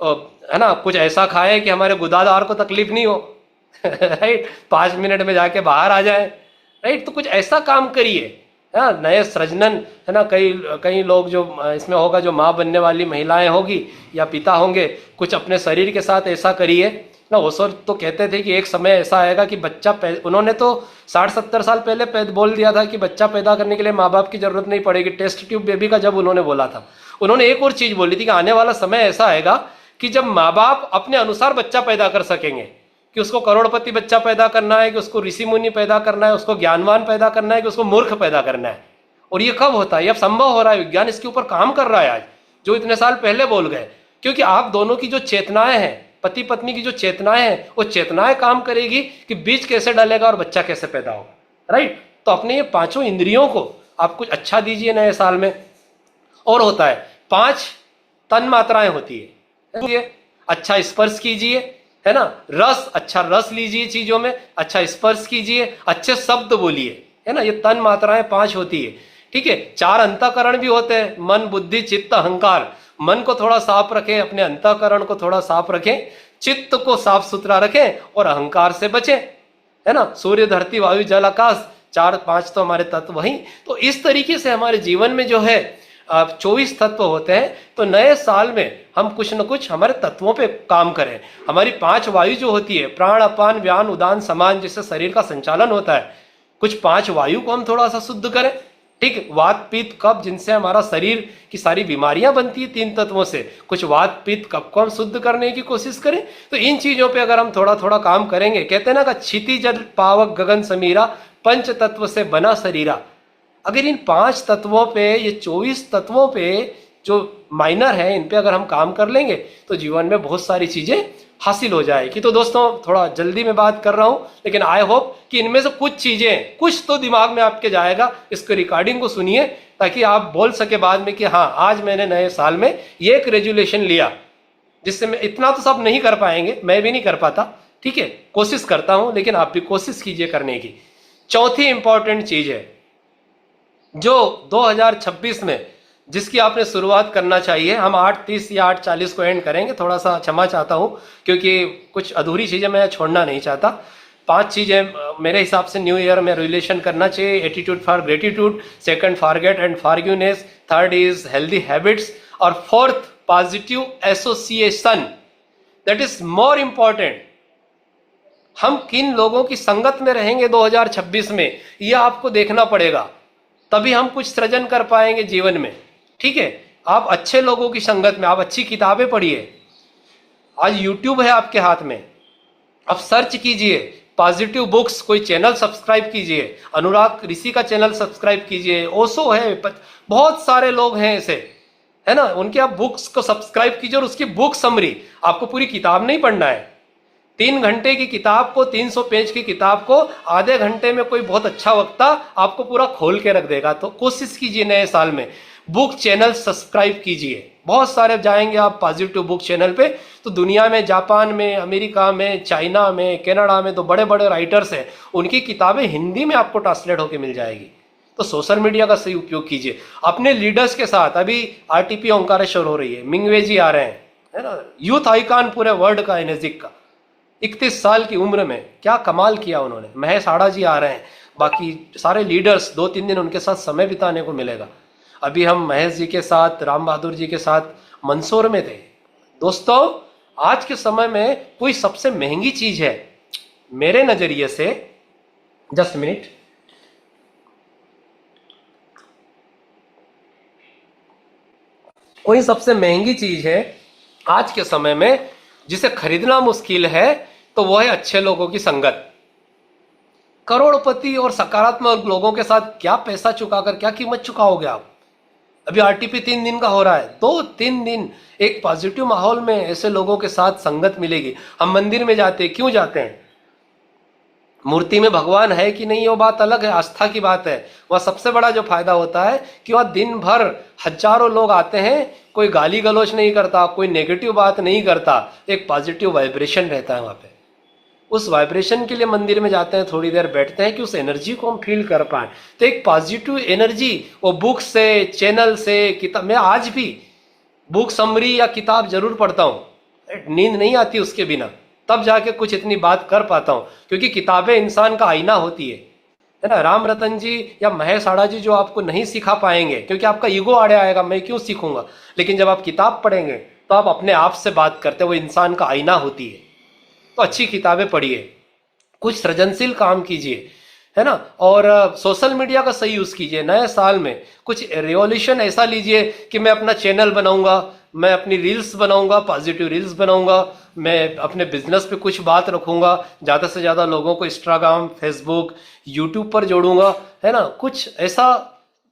है ना। कुछ ऐसा खाए कि हमारे गुदादार को तकलीफ नहीं हो, राइट, 5 मिनट में जाके बाहर आ जाए, राइट। तो कुछ ऐसा काम करिए, है नए सृजनन, है ना। कई लोग जो इसमें होगा, जो माँ बनने वाली महिलाएं होगी या पिता होंगे, कुछ अपने शरीर के साथ ऐसा करिए ना। वो सर तो कहते थे कि एक समय ऐसा आएगा कि बच्चा, उन्होंने तो 60-70 साल पहले बोल दिया था कि बच्चा पैदा करने के लिए माँ बाप की जरूरत नहीं पड़ेगी, टेस्ट ट्यूब बेबी का जब उन्होंने बोला था। उन्होंने एक और चीज बोली थी कि आने वाला समय ऐसा आएगा कि जब माँ बाप अपने अनुसार बच्चा पैदा कर सकेंगे, कि उसको करोड़पति बच्चा पैदा करना है, कि उसको ऋषि मुनि पैदा करना है, उसको ज्ञानवान पैदा करना है, कि उसको मूर्ख पैदा करना है। और ये कब होता है? ये अब संभव हो रहा है, विज्ञान इसके ऊपर काम कर रहा है आज, जो इतने साल पहले बोल गए। क्योंकि आप दोनों की जो चेतनाएं हैं, पति पत्नी की जो चेतनाएं हैं, वो चेतनाएं काम करेगी कि बीज कैसे डलेगा और बच्चा कैसे पैदा होगा, राइट। तो अपने ये 5 इंद्रियों को आप कुछ अच्छा दीजिए नए साल में। और होता है 5 तन मात्राएं होती है, अच्छा स्पर्श कीजिए, है ना। रस, अच्छा रस लीजिए चीजों में, अच्छा स्पर्श कीजिए, अच्छे शब्द बोलिए, है ना। ये तन मात्राएं 5 होती है, ठीक है। 4 अंतःकरण भी होते हैं, मन, बुद्धि, चित्त, अहंकार। मन को थोड़ा साफ रखें, अपने अंतःकरण को थोड़ा साफ रखें, चित्त को साफ सुथरा रखें और अहंकार से बचें, है ना। सूर्य धरती वायु जल आकाश, 4-5 तो हमारे तत्व वही। तो इस तरीके से हमारे जीवन में जो है 24 तत्व होते हैं। तो नए साल में हम कुछ न कुछ हमारे तत्वों पे काम करें। हमारी 5 वायु जो होती है, प्राण, अपान, व्यान, उदान, समान, जिससे शरीर का संचालन होता है, कुछ 5 वायु को हम थोड़ा सा शुद्ध करें, ठीक, वात पित्त कफ, जिनसे हमारा शरीर की सारी बीमारियां बनती है, 3 तत्वों से। कुछ वात पित्त कफ को हम शुद्ध करने की कोशिश करें। तो इन चीजों पे अगर हम थोड़ा थोड़ा काम करेंगे, कहते हैं ना कि क्षिति जल पावक गगन समीरा, पंच तत्व से बना शरीरा। अगर इन 5 तत्वों पे, ये 24 तत्वों पे जो माइनर है, इन पे अगर हम काम कर लेंगे तो जीवन में बहुत सारी चीजें हासिल हो जाएगी। तो दोस्तों, थोड़ा जल्दी में बात कर रहा हूं, लेकिन आई होप कि इनमें से कुछ चीजें, कुछ तो दिमाग में आपके जाएगा। इसको रिकॉर्डिंग को सुनिए ताकि आप बोल सके बाद में कि हाँ, आज मैंने नए साल में ये एक रेजुलेशन लिया। जिससे मैं, इतना तो सब नहीं कर पाएंगे, मैं भी नहीं कर पाता, ठीक है, कोशिश करता हूं, लेकिन आप भी कोशिश कीजिए करने की। चौथी इंपॉर्टेंट चीज है जो 2026 में, जिसकी आपने शुरुआत करना चाहिए। हम 8:30 या 8:40 को एंड करेंगे, थोड़ा सा क्षमा चाहता हूं क्योंकि कुछ अधूरी चीजें मैं छोड़ना नहीं चाहता। 5 चीजें मेरे हिसाब से न्यू ईयर में रिलेशन करना चाहिए। Attitude for gratitude, second forget and forgiveness, third is healthy habits, और fourth positive association. That is more important. हम किन लोगों की संगत में रहेंगे 2026 में, यह आपको देखना पड़ेगा, तभी हम कुछ सृजन कर पाएंगे जीवन में, ठीक है। आप अच्छे लोगों की संगत में, आप अच्छी किताबें पढ़िए। आज यूट्यूब है आपके हाथ में, आप सर्च कीजिए पॉजिटिव बुक्स, कोई चैनल सब्सक्राइब कीजिए, अनुराग ऋषि का चैनल सब्सक्राइब कीजिए, ओशो है, बहुत सारे लोग हैं ऐसे, है ना, उनके आप बुक्स को सब्सक्राइब कीजिए और उसकी बुक समरी। आपको पूरी किताब नहीं पढ़ना है। 3 घंटे की किताब को, 300 पेज की किताब को आधे घंटे में कोई बहुत अच्छा वक्ता आपको पूरा खोल के रख देगा। तो कोशिश कीजिए नए साल में बुक चैनल सब्सक्राइब कीजिए। बहुत सारे जाएंगे आप पॉजिटिव बुक चैनल पे, तो दुनिया में, जापान में, अमेरिका में, चाइना में, कनाडा में तो बड़े बड़े राइटर्स हैं, उनकी किताबें हिंदी में आपको ट्रांसलेट होकर मिल जाएगी। तो सोशल मीडिया का सही उपयोग कीजिए अपने लीडर्स के साथ। अभी आरटीपी ओंकारेश्वर हो रही है, मिंगवे जी आ रहे हैं, है ना, यूथ आइकॉन पूरे वर्ल्ड का, एनर्जिक का, 31 साल की उम्र में क्या कमाल किया उन्होंने। महेश आड़ा जी आ रहे हैं, बाकी सारे लीडर्स, 2-3 दिन उनके साथ समय बिताने को मिलेगा। अभी हम महेश जी के साथ, राम बहादुर जी के साथ मंदसौर में थे। दोस्तों, आज के समय में कोई सबसे महंगी चीज है मेरे नजरिए से, जस्ट मिनट, कोई सबसे महंगी चीज है आज के समय में जिसे खरीदना मुश्किल है, तो वो है अच्छे लोगों की संगत। करोड़पति और सकारात्मक लोगों के साथ क्या पैसा चुकाकर क्या कीमत चुकाओगे आप। अभी आरटीपी 3 दिन का हो रहा है, 2-3 दिन एक पॉजिटिव माहौल में ऐसे लोगों के साथ संगत मिलेगी। हम मंदिर में जाते हैं, क्यों जाते हैं? मूर्ति में भगवान है कि नहीं वो बात अलग है, आस्था की बात है। वह सबसे बड़ा जो फायदा होता है कि वह दिन भर हजारों लोग आते हैं, कोई गाली गलौज नहीं करता, कोई नेगेटिव बात नहीं करता, एक पॉजिटिव वाइब्रेशन रहता है वहां पे। उस वाइब्रेशन के लिए मंदिर में जाते हैं, थोड़ी देर बैठते हैं कि उस एनर्जी को हम फील कर पाए। तो एक पॉजिटिव एनर्जी वो बुक से, चैनल से, किताब, मैं आज भी बुक समरी या किताब जरूर पढ़ता हूँ, नींद नहीं आती उसके बिना, तब जाके कुछ इतनी बात कर पाता हूँ, क्योंकि किताबें इंसान का आईना होती है ना। राम रतन जी या महेश आड़ा जी जो आपको नहीं सिखा पाएंगे, क्योंकि आपका ईगो आड़े आएगा, मैं क्यों सीखूंगा। लेकिन जब आप किताब पढ़ेंगे तो आप अपने आप से बात करते, वो इंसान का आईना होती है। तो अच्छी किताबें पढ़िए, कुछ सृजनशील काम कीजिए, है ना, और सोशल मीडिया का सही यूज कीजिए। नए साल में कुछ रिवॉल्यूशन ऐसा लीजिए कि मैं अपना चैनल बनाऊंगा, मैं अपनी रील्स बनाऊंगा, पॉजिटिव रील्स बनाऊंगा, मैं अपने बिजनेस पे कुछ बात रखूंगा, ज़्यादा से ज़्यादा लोगों को इंस्टाग्राम, फेसबुक, यूट्यूब पर जोड़ूंगा, है ना। कुछ ऐसा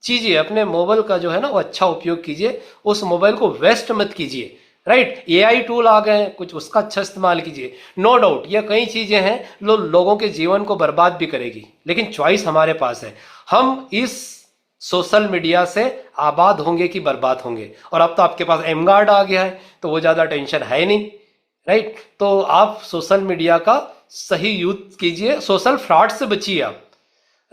चीज़िए, अपने मोबाइल का जो है ना वो अच्छा उपयोग कीजिए, उस मोबाइल को वेस्ट मत कीजिए, राइट। एआई टूल आ गए हैं, कुछ उसका अच्छा इस्तेमाल कीजिए। नो डाउट ये कई चीज़ें हैं लोगों के जीवन को बर्बाद भी करेगी, लेकिन चॉइस हमारे पास है। हम इस सोशल मीडिया से आबाद होंगे कि बर्बाद होंगे। और अब तो आपके पास एम गार्ड आ गया है, तो वो ज़्यादा टेंशन है नहीं, राइट। तो आप सोशल मीडिया का सही यूज कीजिए, सोशल फ्रॉड से बचिए आप,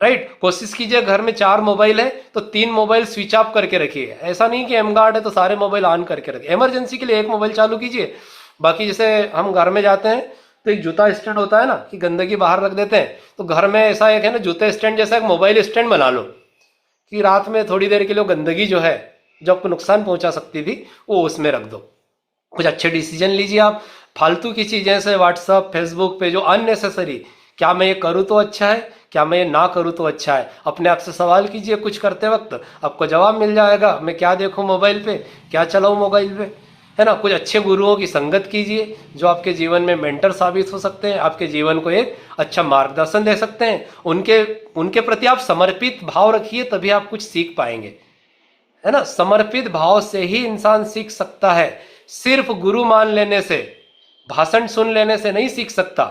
राइट। कोशिश कीजिए, घर में 4 मोबाइल है तो 3 मोबाइल स्विच ऑफ करके रखिए। ऐसा नहीं कि एम गार्ड है तो सारे मोबाइल ऑन करके रखिए, इमरजेंसी के लिए 1 मोबाइल चालू कीजिए। बाकी जैसे हम घर में जाते हैं तो एक जूता स्टैंड होता है ना, कि गंदगी बाहर रख देते हैं, तो घर में ऐसा एक है ना जूते स्टैंड जैसा एक मोबाइल स्टैंड बना लो, कि रात में थोड़ी देर के लिए गंदगी जो है, जो आपको नुकसान पहुंचा सकती थी, वो उसमें रख दो। कुछ अच्छे डिसीजन लीजिए आप। फालतू की चीजें से व्हाट्सएप, फेसबुक पे जो अननेसेसरी क्या मैं ये करूँ तो अच्छा है, क्या मैं ये ना करूँ तो अच्छा है। अपने आप से सवाल कीजिए कुछ करते वक्त, आपको जवाब मिल जाएगा। मैं क्या देखूँ मोबाइल पे, क्या चलाऊँ मोबाइल पे, है ना। कुछ अच्छे गुरुओं की संगत कीजिए जो आपके जीवन में मेंटर साबित हो सकते हैं, आपके जीवन को एक अच्छा मार्गदर्शन दे सकते हैं। उनके उनके प्रति आप समर्पित भाव रखिए, तभी आप कुछ सीख पाएंगे, है ना। समर्पित भाव से ही इंसान सीख सकता है। सिर्फ गुरु मान लेने से, भाषण सुन लेने से नहीं सीख सकता,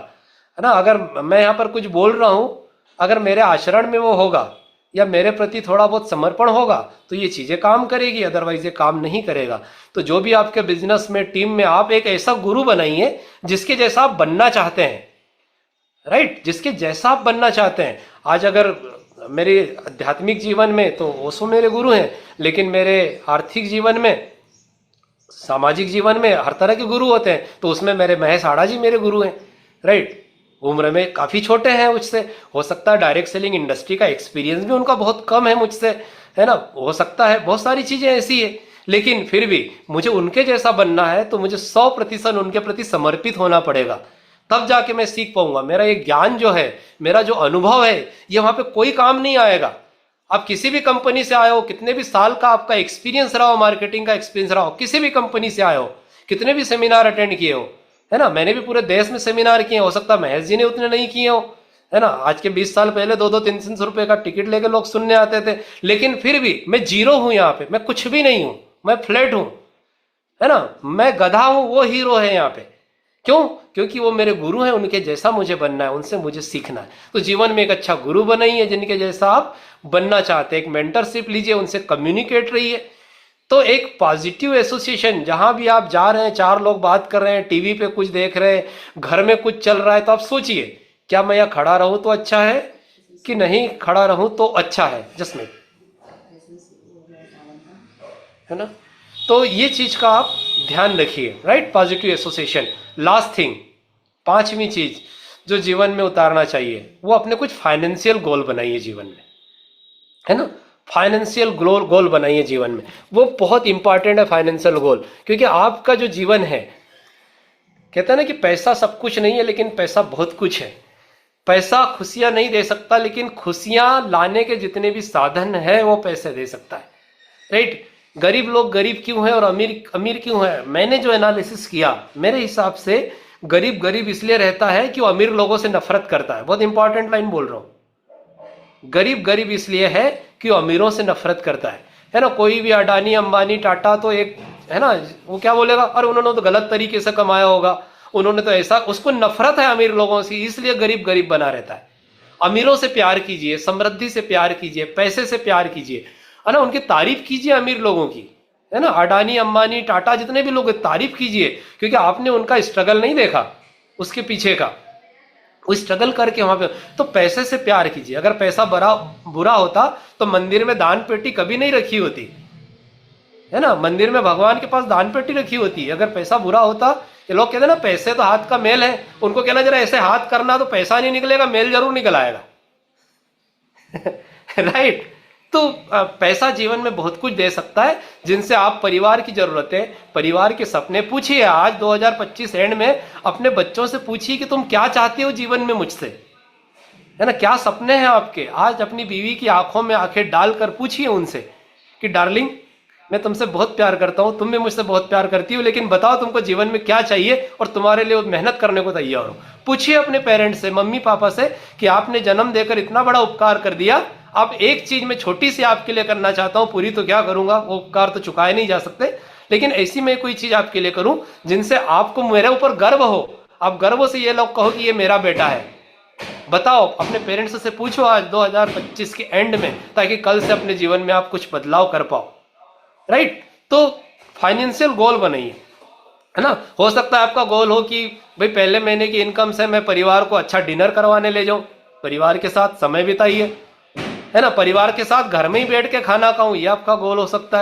है ना। अगर मैं यहाँ पर कुछ बोल रहा हूँ, अगर मेरे आचरण में वो होगा या मेरे प्रति थोड़ा बहुत समर्पण होगा तो ये चीजें काम करेगी, अदरवाइज ये काम नहीं करेगा। तो जो भी आपके बिजनेस में, टीम में, आप एक ऐसा गुरु बनाइए जिसके जैसा आप बनना चाहते हैं, राइट, जिसके जैसा आप बनना चाहते हैं। आज अगर मेरे आध्यात्मिक जीवन में तो ओशो मेरे गुरु हैं, लेकिन मेरे आर्थिक जीवन में, सामाजिक जीवन में हर तरह के गुरु होते हैं, तो उसमें मेरे महेश आड़ा जी मेरे गुरु हैं, राइट। उम्र में काफी छोटे हैं मुझसे, हो सकता है डायरेक्ट सेलिंग इंडस्ट्री का एक्सपीरियंस भी उनका बहुत कम है मुझसे, है ना, हो सकता है, बहुत सारी चीजें ऐसी है। लेकिन फिर भी मुझे उनके जैसा बनना है तो मुझे 100% उनके प्रति समर्पित होना पड़ेगा, तब जाके मैं सीख पाऊंगा। मेरा ये ज्ञान जो है, मेरा जो अनुभव है, ये वहां पे कोई काम नहीं आएगा। आप किसी भी कंपनी से आए हो, कितने भी साल का आपका एक्सपीरियंस रहा हो, मार्केटिंग का एक्सपीरियंस रहा हो, किसी भी कंपनी से आए हो, कितने भी सेमिनार अटेंड किए हो, है ना। मैंने भी पूरे देश में सेमिनार किए, हो सकता है महेश जी ने उतने नहीं किए हो, है ना। आज के 20 साल पहले 2-2, 300 रुपए का टिकट लेके लोग सुनने आते थे। लेकिन फिर भी मैं जीरो हूं यहाँ पे, मैं कुछ भी नहीं हूं, मैं फ्लैट हूं, है ना। मैं गधा हूं, वो हीरो है यहाँ पे। क्यों? क्योंकि वो मेरे गुरु हैं, उनके जैसा मुझे बनना है, उनसे मुझे सीखना है। तो जीवन में एक अच्छा गुरु बनाइए जिनके जैसा आप बनना चाहते हैं। एक मेंटरशिप लीजिए, उनसे कम्युनिकेट रहिए। तो एक पॉजिटिव एसोसिएशन, जहां भी आप जा रहे हैं, 4 लोग बात कर रहे हैं, टीवी पे कुछ देख रहे हैं, घर में कुछ चल रहा है, तो आप सोचिए क्या मैं यहाँ खड़ा रहूं तो अच्छा है कि नहीं खड़ा रहूं तो अच्छा है, जिसमें, है ना। तो ये चीज का आप ध्यान रखिए, right. Positive association. Last thing, 5वीं चीज जो जीवन में उतारना चाहिए, वो अपने कुछ फाइनेंशियल गोल बनाइए जीवन में, है ना। फाइनेंशियल गोल बनाइए जीवन में, वो बहुत इंपॉर्टेंट है फाइनेंशियल गोल। क्योंकि आपका जो जीवन है, कहते हैं ना कि पैसा सब कुछ नहीं है, लेकिन पैसा बहुत कुछ है। पैसा खुशियां नहीं दे सकता, लेकिन खुशियां लाने के जितने भी साधन है वो पैसे दे सकता है, राइट। गरीब लोग गरीब क्यों है और अमीर अमीर क्यों है? मैंने जो एनालिसिस किया, मेरे हिसाब से गरीब गरीब इसलिए रहता है कि वो अमीर लोगों से नफरत करता है। बहुत इंपॉर्टेंट लाइन बोल रहा हूं। गरीब गरीब इसलिए है कि वो अमीरों से नफरत करता है ना। कोई भी अडानी, अंबानी, टाटा तो एक, है ना, वो क्या बोलेगा, अरे उन्होंने तो गलत तरीके से कमाया होगा, उन्होंने तो ऐसा, उसको नफरत है अमीर लोगों से, इसलिए गरीब गरीब बना रहता है। अमीरों से प्यार कीजिए, समृद्धि से प्यार कीजिए, पैसे से प्यार कीजिए, है ना। उनकी तारीफ कीजिए अमीर लोगों की, है ना। अडानी, अंबानी, टाटा, जितने भी लोग, तारीफ कीजिए, क्योंकि आपने उनका स्ट्रगल नहीं देखा, उसके पीछे का, वो स्ट्रगल करके वहां पे। तो पैसे से प्यार कीजिए। अगर पैसा बुरा होता तो मंदिर में दान पेटी कभी नहीं रखी होती, है ना। मंदिर में भगवान के पास दान पेटी रखी होती है। अगर पैसा बुरा होता, ये लोग कहते हैं ना पैसे तो हाथ का मेल है, उनको कहना जरा ऐसे हाथ करना तो पैसा नहीं निकलेगा, मेल जरूर निकल आएगा। राइट। तो पैसा जीवन में बहुत कुछ दे सकता है, जिनसे आप परिवार की जरूरतें, परिवार के सपने पूछिए। आज 2025 एंड में अपने बच्चों से पूछिए कि तुम क्या चाहते हो जीवन में मुझसे, है ना, क्या सपने हैं आपके। आज अपनी बीवी की आंखों में आंखें डालकर पूछिए उनसे कि डार्लिंग, मैं तुमसे बहुत प्यार करता हूं, तुम भी मुझसे बहुत प्यार करती हो, लेकिन बताओ तुमको जीवन में क्या चाहिए और तुम्हारे लिए मेहनत करने को तैयार हो। पूछिए अपने पेरेंट्स से, मम्मी पापा से, कि आपने जन्म देकर इतना बड़ा उपकार कर दिया, अब एक चीज मैं छोटी सी आपके लिए करना चाहता हूं, पूरी तो क्या करूंगा, वो उपकार तो चुकाए नहीं जा सकते, लेकिन ऐसी मैं कोई चीज आपके लिए करूं जिनसे आपको मेरे ऊपर गर्व हो, आप गर्व से ये लोग कहो कि ये मेरा बेटा है। बताओ, अपने पेरेंट्स से पूछो आज 2025 के एंड में, ताकि कल से अपने जीवन में आप कुछ बदलाव कर पाओ, राइट। तो फाइनेंशियल गोल बनाइए, है ना। हो सकता है आपका गोल हो कि भाई पहले महीने की इनकम से मैं परिवार को अच्छा डिनर करवाने ले जाऊं, परिवार के साथ समय बिताइए, है ना। परिवार के साथ घर में ही बैठ के खाना खाऊं, ये आपका गोल हो सकता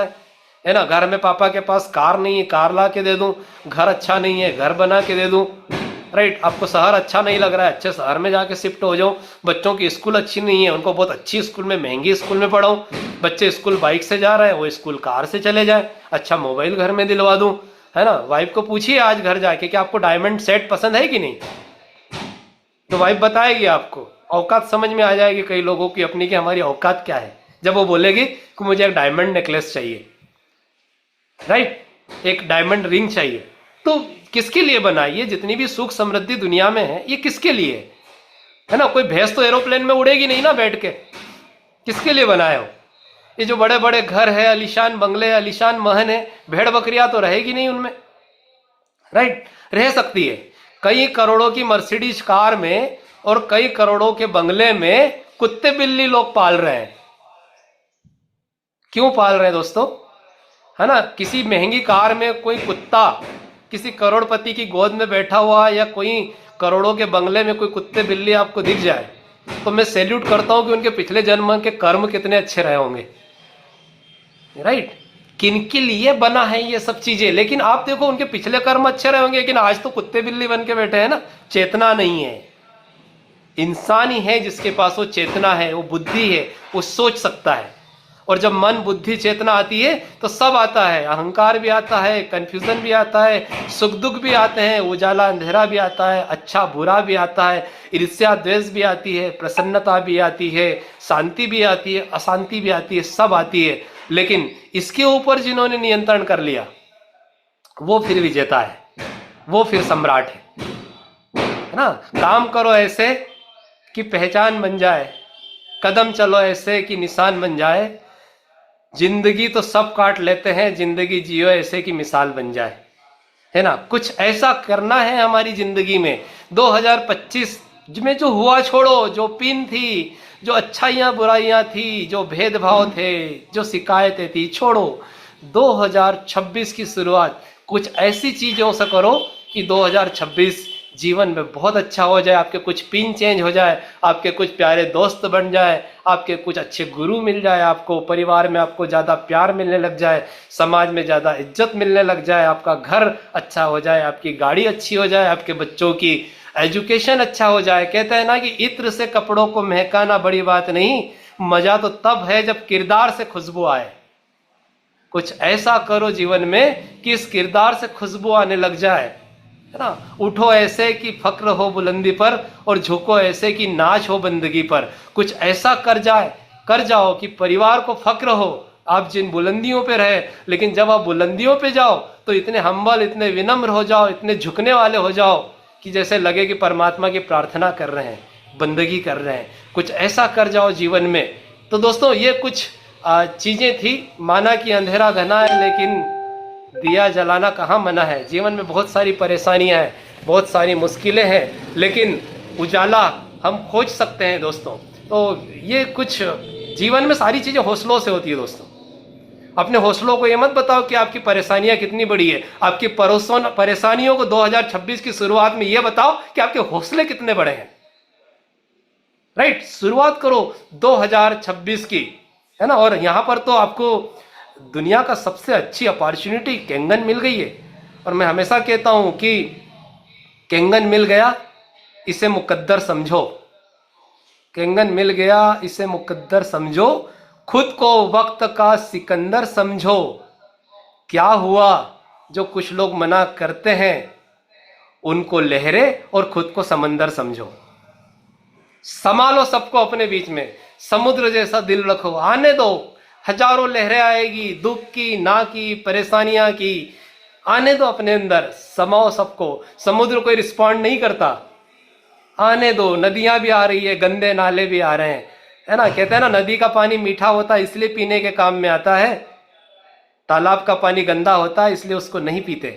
है ना। घर में पापा के पास कार नहीं है, कार ला के दे दूं, घर अच्छा नहीं है, घर बना के दे दूं, राइट। आपको शहर अच्छा नहीं लग रहा है, अच्छे शहर में जाके शिफ्ट हो जाऊं। बच्चों की स्कूल अच्छी नहीं है, उनको बहुत अच्छी स्कूल में, महंगी स्कूल में पढ़ाऊं। बच्चे स्कूल बाइक से जा रहे हैं, वो स्कूल कार से चले जाए, अच्छा मोबाइल घर में दिलवा दूं, है ना। वाइफ को पूछिए आज घर जाके कि आपको डायमंड सेट पसंद है कि नहीं, तो वाइफ बताएगी आपको, औकात समझ में आ जाएगी कई लोगों की अपनी कि हमारी औकात क्या है, जब वो बोलेगी कि मुझे एक डायमंड नेकलेस चाहिए, राइट, एक डायमंड रिंग चाहिए। तो किसके लिए बना है? ये जितनी भी सुख समृद्धि दुनिया में है, ये किसके लिए है ना? कोई भैंस तो एरोप्लेन में उड़ेगी नहीं ना बैठ के, किसके लिए बनाए हो? ये जो बड़े बड़े घर है, आलीशान बंगले, आलीशान महल है, भेड़ बकरियां तो रहेगी नहीं उनमें, राइट? रह सकती है कई करोड़ों की मर्सिडीज कार में और कई करोड़ों के बंगले में कुत्ते बिल्ली लोग पाल रहे हैं। क्यों पाल रहे हैं दोस्तों? है ना? किसी महंगी कार में कोई कुत्ता किसी करोड़पति की गोद में बैठा हुआ या कोई करोड़ों के बंगले में कोई कुत्ते बिल्ली आपको दिख जाए तो मैं सैल्यूट करता हूं कि उनके पिछले जन्म के कर्म कितने अच्छे रहे होंगे, राइट? किनके लिए बना है ये सब चीजें? लेकिन आप देखो उनके पिछले कर्म अच्छे रहे होंगे, लेकिन आज तो कुत्ते बिल्ली बन के बैठे हैं ना। चेतना नहीं है। इंसान ही है जिसके पास वो चेतना है, वो बुद्धि है, वो सोच सकता है। और जब मन बुद्धि चेतना आती है तो सब आता है, अहंकार भी आता है, कंफ्यूजन भी आता है, सुख दुख भी आते हैं, उजाला अंधेरा भी आता है, अच्छा बुरा भी आता है, ईर्ष्या द्वेष भी आती है, प्रसन्नता भी आती है, शांति भी आती है, अशांति भी आती है, सब आती है। लेकिन इसके ऊपर जिन्होंने नियंत्रण कर लिया वो फिर विजेता है, वो फिर सम्राट है ना? काम करो ऐसे कि पहचान बन जाए, कदम चलो ऐसे कि निशान बन जाए, जिंदगी तो सब काट लेते हैं, जिंदगी जियो ऐसे कि मिसाल बन जाए, है ना? कुछ ऐसा करना है हमारी जिंदगी में। 2025 में जो हुआ छोड़ो, जो पिन थी, जो अच्छाइयाँ बुराइयाँ थी, जो भेदभाव थे, जो शिकायतें थी, छोड़ो। 2026 की शुरुआत कुछ ऐसी चीजों से करो कि 2026 जीवन में बहुत अच्छा हो जाए, आपके कुछ पिन चेंज हो जाए, आपके कुछ प्यारे दोस्त बन जाए, आपके कुछ अच्छे गुरु मिल जाए, आपको परिवार में आपको ज़्यादा प्यार मिलने लग जाए, समाज में ज़्यादा इज्जत मिलने लग जाए, आपका घर अच्छा हो जाए, आपकी गाड़ी अच्छी हो जाए, आपके बच्चों की एजुकेशन अच्छा हो जाए। कहते हैं ना कि इत्र से कपड़ों को महकाना बड़ी बात नहीं, मजा तो तब है जब किरदार से खुशबू आए। कुछ ऐसा करो जीवन में कि इस किरदार से खुशबू आने लग जाए, है ना? उठो ऐसे कि फक्र हो बुलंदी पर और झुको ऐसे कि नाच हो बंदगी पर। कुछ ऐसा कर जाओ कि परिवार को फक्र हो, आप जिन बुलंदियों पे रहे, लेकिन जब आप बुलंदियों पे जाओ तो इतने हम्बल, इतने विनम्र हो जाओ, इतने झुकने वाले हो जाओ कि जैसे लगे कि परमात्मा की प्रार्थना कर रहे हैं, बंदगी कर रहे हैं। कुछ ऐसा कर जाओ जीवन में। तो दोस्तों ये कुछ चीजें थी। माना कि अंधेरा घना है लेकिन दिया जलाना कहाँ मना है। जीवन में बहुत सारी परेशानियां हैं, बहुत सारी मुश्किलें हैं, लेकिन उजाला हम खोज सकते हैं दोस्तों। तो ये कुछ जीवन में सारी चीजें हौसलों से होती है दोस्तों। अपने हौसलों को ये मत बताओ कि आपकी परेशानियां कितनी बड़ी है। आपकी परेशानियों को 2026 की शुरुआत में ये बताओ कि आपके हौसले कितने बड़े हैं, राइट? शुरुआत करो 2026 की, है ना? और यहां पर तो आपको दुनिया का सबसे अच्छी अपॉर्चुनिटी कैंगन मिल गई है। और मैं हमेशा कहता हूं कि कैंगन मिल गया, इसे मुकद्दर समझो। कैंगन मिल गया, इसे मुकद्दर समझो। खुद को वक्त का सिकंदर समझो। क्या हुआ जो कुछ लोग मना करते हैं, उनको लहरें और खुद को समंदर समझो। संभालो सबको अपने बीच में, समुद्र जैसा दिल रखो। आने दो, हजारों लहरें आएगी, दुख की, ना की, परेशानियां की, आने दो अपने अंदर, समाओ सबको। समुद्र कोई रिस्पॉन्ड नहीं करता, आने दो। नदियां भी आ रही है, गंदे नाले भी आ रहे हैं, है ना? कहते हैं ना नदी का पानी मीठा होता है इसलिए पीने के काम में आता है, तालाब का पानी गंदा होता है इसलिए उसको नहीं पीते,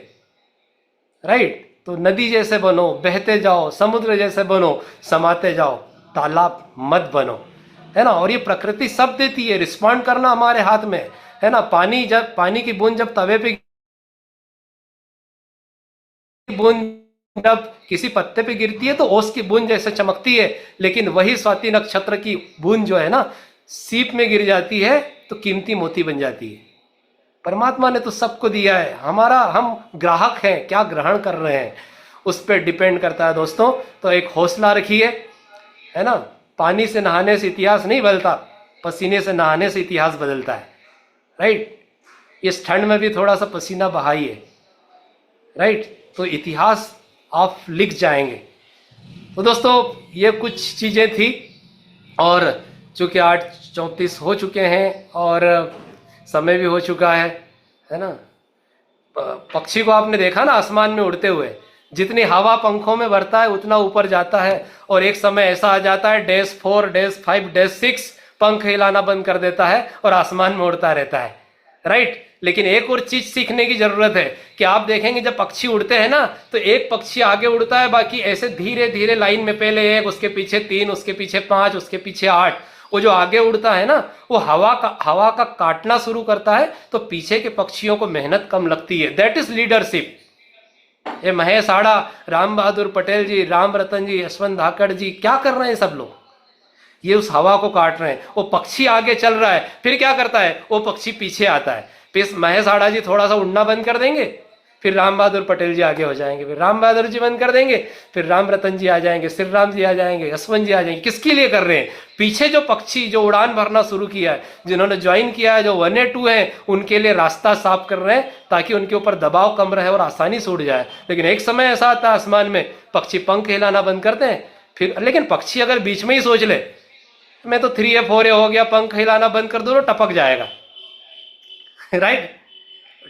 राइट? तो नदी जैसे बनो, बहते जाओ, समुद्र जैसे बनो, समाते जाओ, तालाब मत बनो, है ना? और ये प्रकृति सब देती है, रिस्पॉन्ड करना हमारे हाथ में है ना? पानी की बूंद जब तवे पे, बूंद जब किसी पत्ते पे गिरती है तो ओस की बूंद जैसे चमकती है, लेकिन वही स्वाति नक्षत्र की बूंद जो है ना, सीप में गिर जाती है तो कीमती मोती बन जाती है। परमात्मा ने तो सबको दिया है, हम ग्राहक हैं, क्या ग्रहण कर रहे हैं उस पर डिपेंड करता है दोस्तों। तो एक हौसला रखिए, है ना? पानी से नहाने से इतिहास नहीं बदलता, पसीने से नहाने से इतिहास बदलता है, राइट? इस ठंड में भी थोड़ा सा पसीना बहाइए, राइट? तो इतिहास आप लिख जाएंगे। तो दोस्तों ये कुछ चीज़ें थी, और चूंकि 8:34 हो चुके हैं और समय भी हो चुका है ना। पक्षी को आपने देखा ना आसमान में उड़ते हुए, जितनी हवा पंखों में भरता है उतना ऊपर जाता है, और एक समय ऐसा आ जाता है डेज 4 डेज 5 डेज 6 पंख हिलाना बंद कर देता है और आसमान में उड़ता रहता है, राइट। लेकिन एक और चीज सीखने की जरूरत है कि आप देखेंगे जब पक्षी उड़ते हैं ना, तो एक पक्षी आगे उड़ता है, बाकी ऐसे धीरे धीरे लाइन में, पहले 1, उसके पीछे 3, उसके पीछे 5, उसके पीछे 8। वो जो आगे उड़ता है ना, वो हवा का काटना शुरू करता है, तो पीछे के पक्षियों को मेहनत कम लगती है। That is leadership. ये महेश आड़ा, राम बहादुर पटेल जी, राम रतन जी, यशवंत धाकड़ जी, क्या कर रहे हैं सब लोग? ये उस हवा को काट रहे हैं। वो पक्षी आगे चल रहा है, फिर क्या करता है, वो पक्षी पीछे आता है। फिर महेश आड़ा जी थोड़ा सा उड़ना बंद कर देंगे, फिर राम बहादुर पटेल जी आगे हो जाएंगे, फिर राम बहादुर जी बंद कर देंगे, फिर राम रतन जी आ जाएंगे, श्री राम जी आ जाएंगे, यशवंत जी आ जाएंगे। किसके लिए कर रहे हैं? पीछे जो पक्षी जो उड़ान भरना शुरू किया है, जिन्होंने ज्वाइन किया है, जो 1 या 2 है, उनके लिए रास्ता साफ कर रहे हैं, ताकि उनके ऊपर दबाव कम रहे और आसानी से उड़ जाए। लेकिन एक समय ऐसा आता है आसमान में, पक्षी पंख हिलाना बंद करते हैं, फिर लेकिन पक्षी अगर बीच में ही सोच ले मैं तो 3 या 4 हो गया, पंख हिलाना बंद कर दो, तो टपक जाएगा, राइट।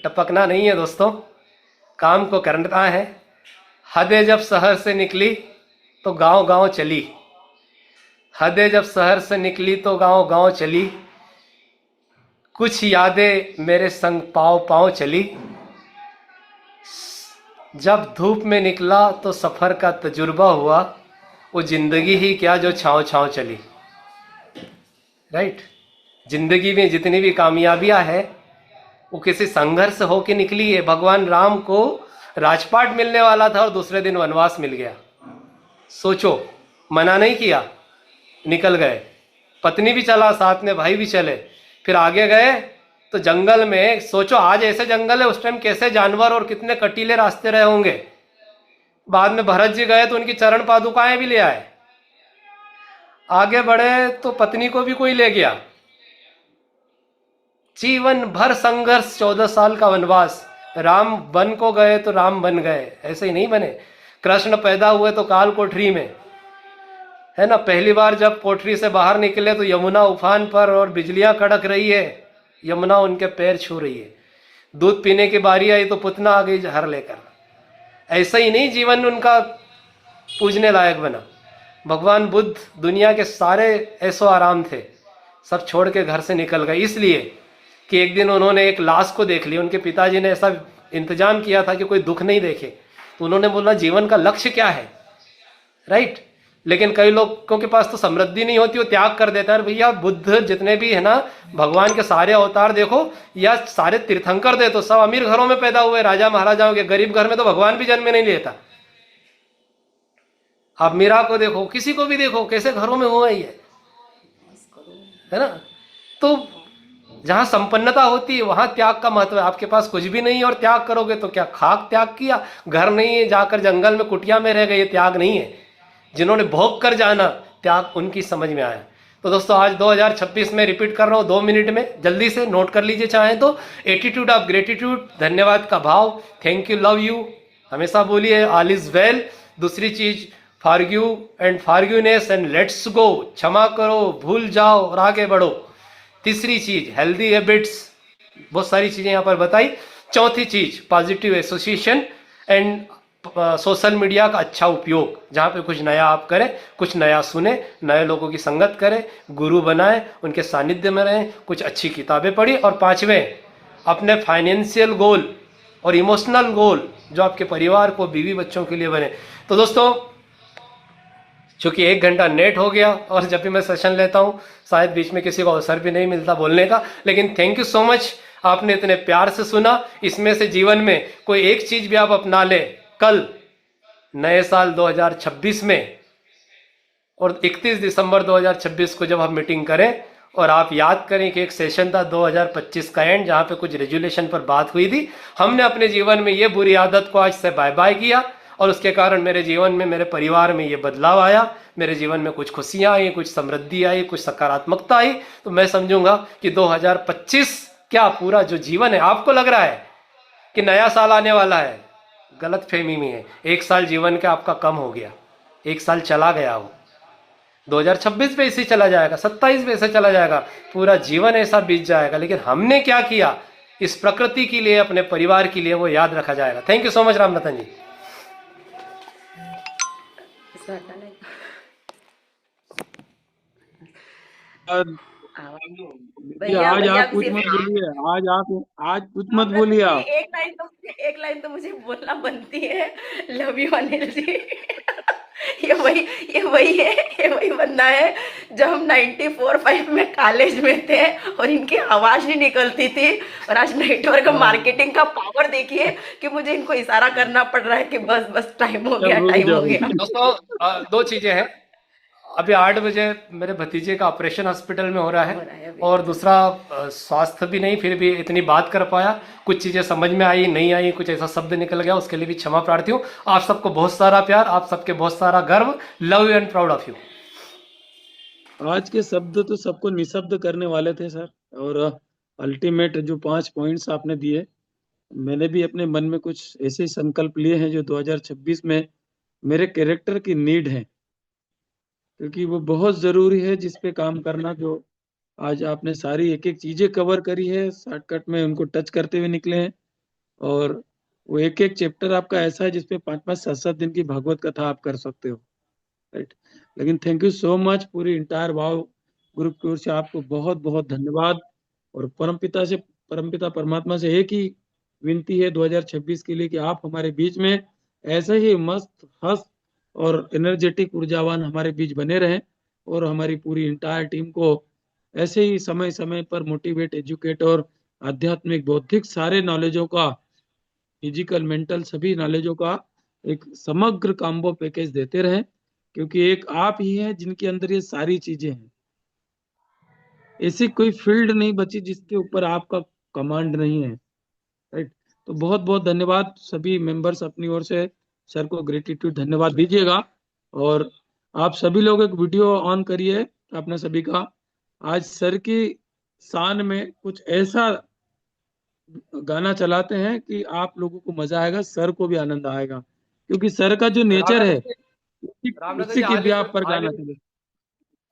टपकना नहीं है दोस्तों, काम को करना है। हदें जब शहर से निकली तो गांव गांव चली, हदें जब शहर से निकली तो गांव गांव चली, कुछ यादें मेरे संग पाँव पाँव चली, जब धूप में निकला तो सफर का तजुर्बा हुआ, वो जिंदगी ही क्या जो छाँव छाँव चली, राइट। जिंदगी में जितनी भी कामयाबियां है वो किसी संघर्ष होके निकली है। भगवान राम को राजपाट मिलने वाला था और दूसरे दिन वनवास मिल गया। सोचो, मना नहीं किया, निकल गए। पत्नी भी चला साथ में, भाई भी चले, फिर आगे गए तो जंगल में, सोचो आज ऐसे जंगल है, उस टाइम कैसे जानवर और कितने कटीले रास्ते रहे होंगे। बाद में भरत जी गए तो उनकी चरण पादुकाएं भी ले आए। आगे बढ़े तो पत्नी को भी कोई ले गया। जीवन भर संघर्ष, 14 साल का वनवास। राम बन को गए तो राम बन गए, ऐसे ही नहीं बने। कृष्ण पैदा हुए तो काल कोठरी में, है ना। पहली बार जब कोठरी से बाहर निकले तो यमुना उफान पर और बिजलियां कड़क रही है, यमुना उनके पैर छू रही है। दूध पीने की बारी आई तो पुतना आ गई जहर लेकर। ऐसा ही नहीं जीवन उनका पूजने लायक बना। भगवान बुद्ध दुनिया के सारे ऐसो आराम थे, सब छोड़ के घर से निकल गए, इसलिए कि एक दिन उन्होंने एक लाश को देख लिया। उनके पिताजी ने ऐसा इंतजाम किया था कि कोई दुख नहीं देखे, तो उन्होंने बोला जीवन का लक्ष्य क्या है, राइट। लेकिन कई लोगों के पास तो समृद्धि नहीं होती, वो त्याग कर देता है। भैया बुद्ध जितने भी है ना, भगवान के सारे अवतार देखो, या सारे तीर्थंकर दे तो सब अमीर घरों में पैदा हुए, राजा महाराजाओं के। गरीब घर में तो भगवान भी जन्म नहीं लेता। आप मीरा को देखो, किसी को भी देखो, कैसे घरों में हुआ ये, है ना। तो जहां संपन्नता होती है वहां त्याग का महत्व है। आपके पास कुछ भी नहीं और त्याग करोगे तो क्या खाक त्याग किया, घर नहीं है जाकर जंगल में कुटिया में रह गए, ये त्याग नहीं है। जिन्होंने भोग कर जाना, त्याग उनकी समझ में आया। तो दोस्तों आज 2026 में रिपीट कर रहा हूं 2 मिनट में, जल्दी से नोट कर लीजिए चाहें तो। एटीट्यूड ऑफ ग्रेटिट्यूड, धन्यवाद का भाव, थैंक यू, लव यू, हमेशा बोलिए ऑल इज वेल। दूसरी चीज forgive and forgiveness and let's go, क्षमा करो, भूल जाओ और आगे बढ़ो। तीसरी चीज हेल्दी हैबिट्स, बहुत सारी चीजें यहां पर बताई। चौथी चीज positive association and social media का अच्छा उपयोग, जहां पे कुछ नया आप करें, कुछ नया सुने, नए लोगों की संगत करें, गुरु बनाएं, उनके सानिध्य में रहें, कुछ अच्छी किताबें पढ़ी। और 5वें, अपने फाइनेंशियल गोल और इमोशनल गोल जो आपके परिवार को, बीवी बच्चों के लिए बने। तो दोस्तों चूंकि 1 घंटा नेट हो गया और जब भी मैं सेशन लेता हूं शायद बीच में किसी को अवसर भी नहीं मिलता बोलने का, लेकिन थैंक यू सो मच, आपने इतने प्यार से सुना। इसमें से जीवन में कोई एक चीज भी आप अपना ले, कल नए साल 2026 में और 31 दिसंबर 2026 को जब हम मीटिंग करें, और आप याद करें कि एक सेशन था 2025 का एंड, जहां पे कुछ रेजुलेशन पर बात हुई थी। हमने अपने जीवन में ये बुरी आदत को आज से बाय बाय किया और उसके कारण मेरे जीवन में, मेरे परिवार में ये बदलाव आया, मेरे जीवन में कुछ खुशियां आई, कुछ समृद्धि आई, कुछ सकारात्मकता आई। तो मैं समझूंगा कि 2025 क्या पूरा जो जीवन है, आपको लग रहा है कि नया साल आने वाला है, गलत फहमी में है। 1 साल जीवन का आपका कम हो गया, एक साल चला गया वो, 2026 पे इसी चला जाएगा, 27 पे ऐसे चला जाएगा, पूरा जीवन ऐसा बीत जाएगा, लेकिन हमने क्या किया इस प्रकृति के लिए, अपने परिवार के लिए, वो याद रखा जाएगा। Thank you so much Ram Ratan ji. आज भैया आज भैया आप कुछ सिर्फ मत बोलिए, आज कुछ मत बोलिए आप। एक लाइन तो मुझे बोलना बनती है। Love you Anil ji. ये वही ये वही बंदा है जब हम 94-5 में कॉलेज में थे और इनकी आवाज नहीं निकलती थी, और आज नेटवर्क मार्केटिंग का पावर देखिए कि मुझे इनको इशारा करना पड़ रहा है कि बस बस टाइम हो गया, टाइम हो गया। दोस्तों दो चीजें हैं, अभी 8 बजे मेरे भतीजे का ऑपरेशन हॉस्पिटल में हो रहा है, और दूसरा स्वास्थ्य भी नहीं, फिर भी इतनी बात कर पाया, कुछ चीजें समझ में आई नहीं आई, कुछ ऐसा शब्द निकल गया, उसके लिए भी क्षमा प्रार्थी हूँ। आप सबको बहुत सारा प्यार, आप सबके बहुत सारा गर्व। Love you and proud of you. आज के शब्द तो सबको निशब्द करने वाले थे सर, और अल्टीमेट जो 5 पॉइंट्स आपने दिए, मैंने भी अपने मन में कुछ ऐसे संकल्प लिए हैं जो 2026 में मेरे कैरेक्टर की नीड है, क्योंकि वो बहुत जरूरी है जिस पे काम करना। जो आज आपने सारी एक एक चीजें कवर करी है, शॉर्टकट में उनको टच करते हुए निकले हैं, और वो एक एक चैप्टर आपका ऐसा है जिसपे 5-5 7-7 दिन की भागवत कथा आप कर सकते हो, राइट। लेकिन थैंक यू सो मच, पूरी इंटायर वाव ग्रुप की ओर से आपको बहुत बहुत धन्यवाद। और परमपिता परमात्मा से एक ही विनती है 2026 के लिए कि आप हमारे बीच में ऐसे ही मस्त हस्त और एनर्जेटिक ऊर्जावान हमारे बीच बने रहें, और हमारी पूरी इंटायर टीम को ऐसे ही समय समय पर मोटिवेट, एजुकेट और आध्यात्मिक बौद्धिक सारे नॉलेजों का, फिजिकल मेंटल सभी नॉलेजों का एक समग्र कॉम्बो पैकेज देते रहें, क्योंकि एक आप ही हैं जिनके अंदर ये सारी चीजें हैं। ऐसी कोई फील्ड नहीं बची जिसके ऊपर आपका कमांड नहीं है, राइट। तो बहुत बहुत धन्यवाद सभी मेंबर्स, अपनी ओर से सर को ग्रेटिट्यूड धन्यवाद दीजिएगा। और आप सभी लोग एक वीडियो ऑन करिए अपने सभी का, आज सर की शान में कुछ ऐसा गाना चलाते हैं कि आप लोगों को मजा आएगा, सर को भी आनंद आएगा, क्योंकि सर का जो नेचर है रामनाथन उसी जी, के भी आप पर गाना चले।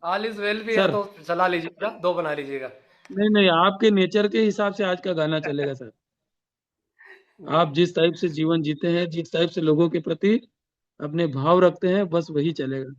ऑल इज वेल भी है सर तो चला लीजिएगा, 2 बना लीजिएगा। नहीं नहीं, आपके नेचर के हिसाब से आज का गाना चलेगा सर। आप जिस टाइप से जीवन जीते हैं, जिस टाइप से लोगों के प्रति अपने भाव रखते हैं, बस वही चलेगा।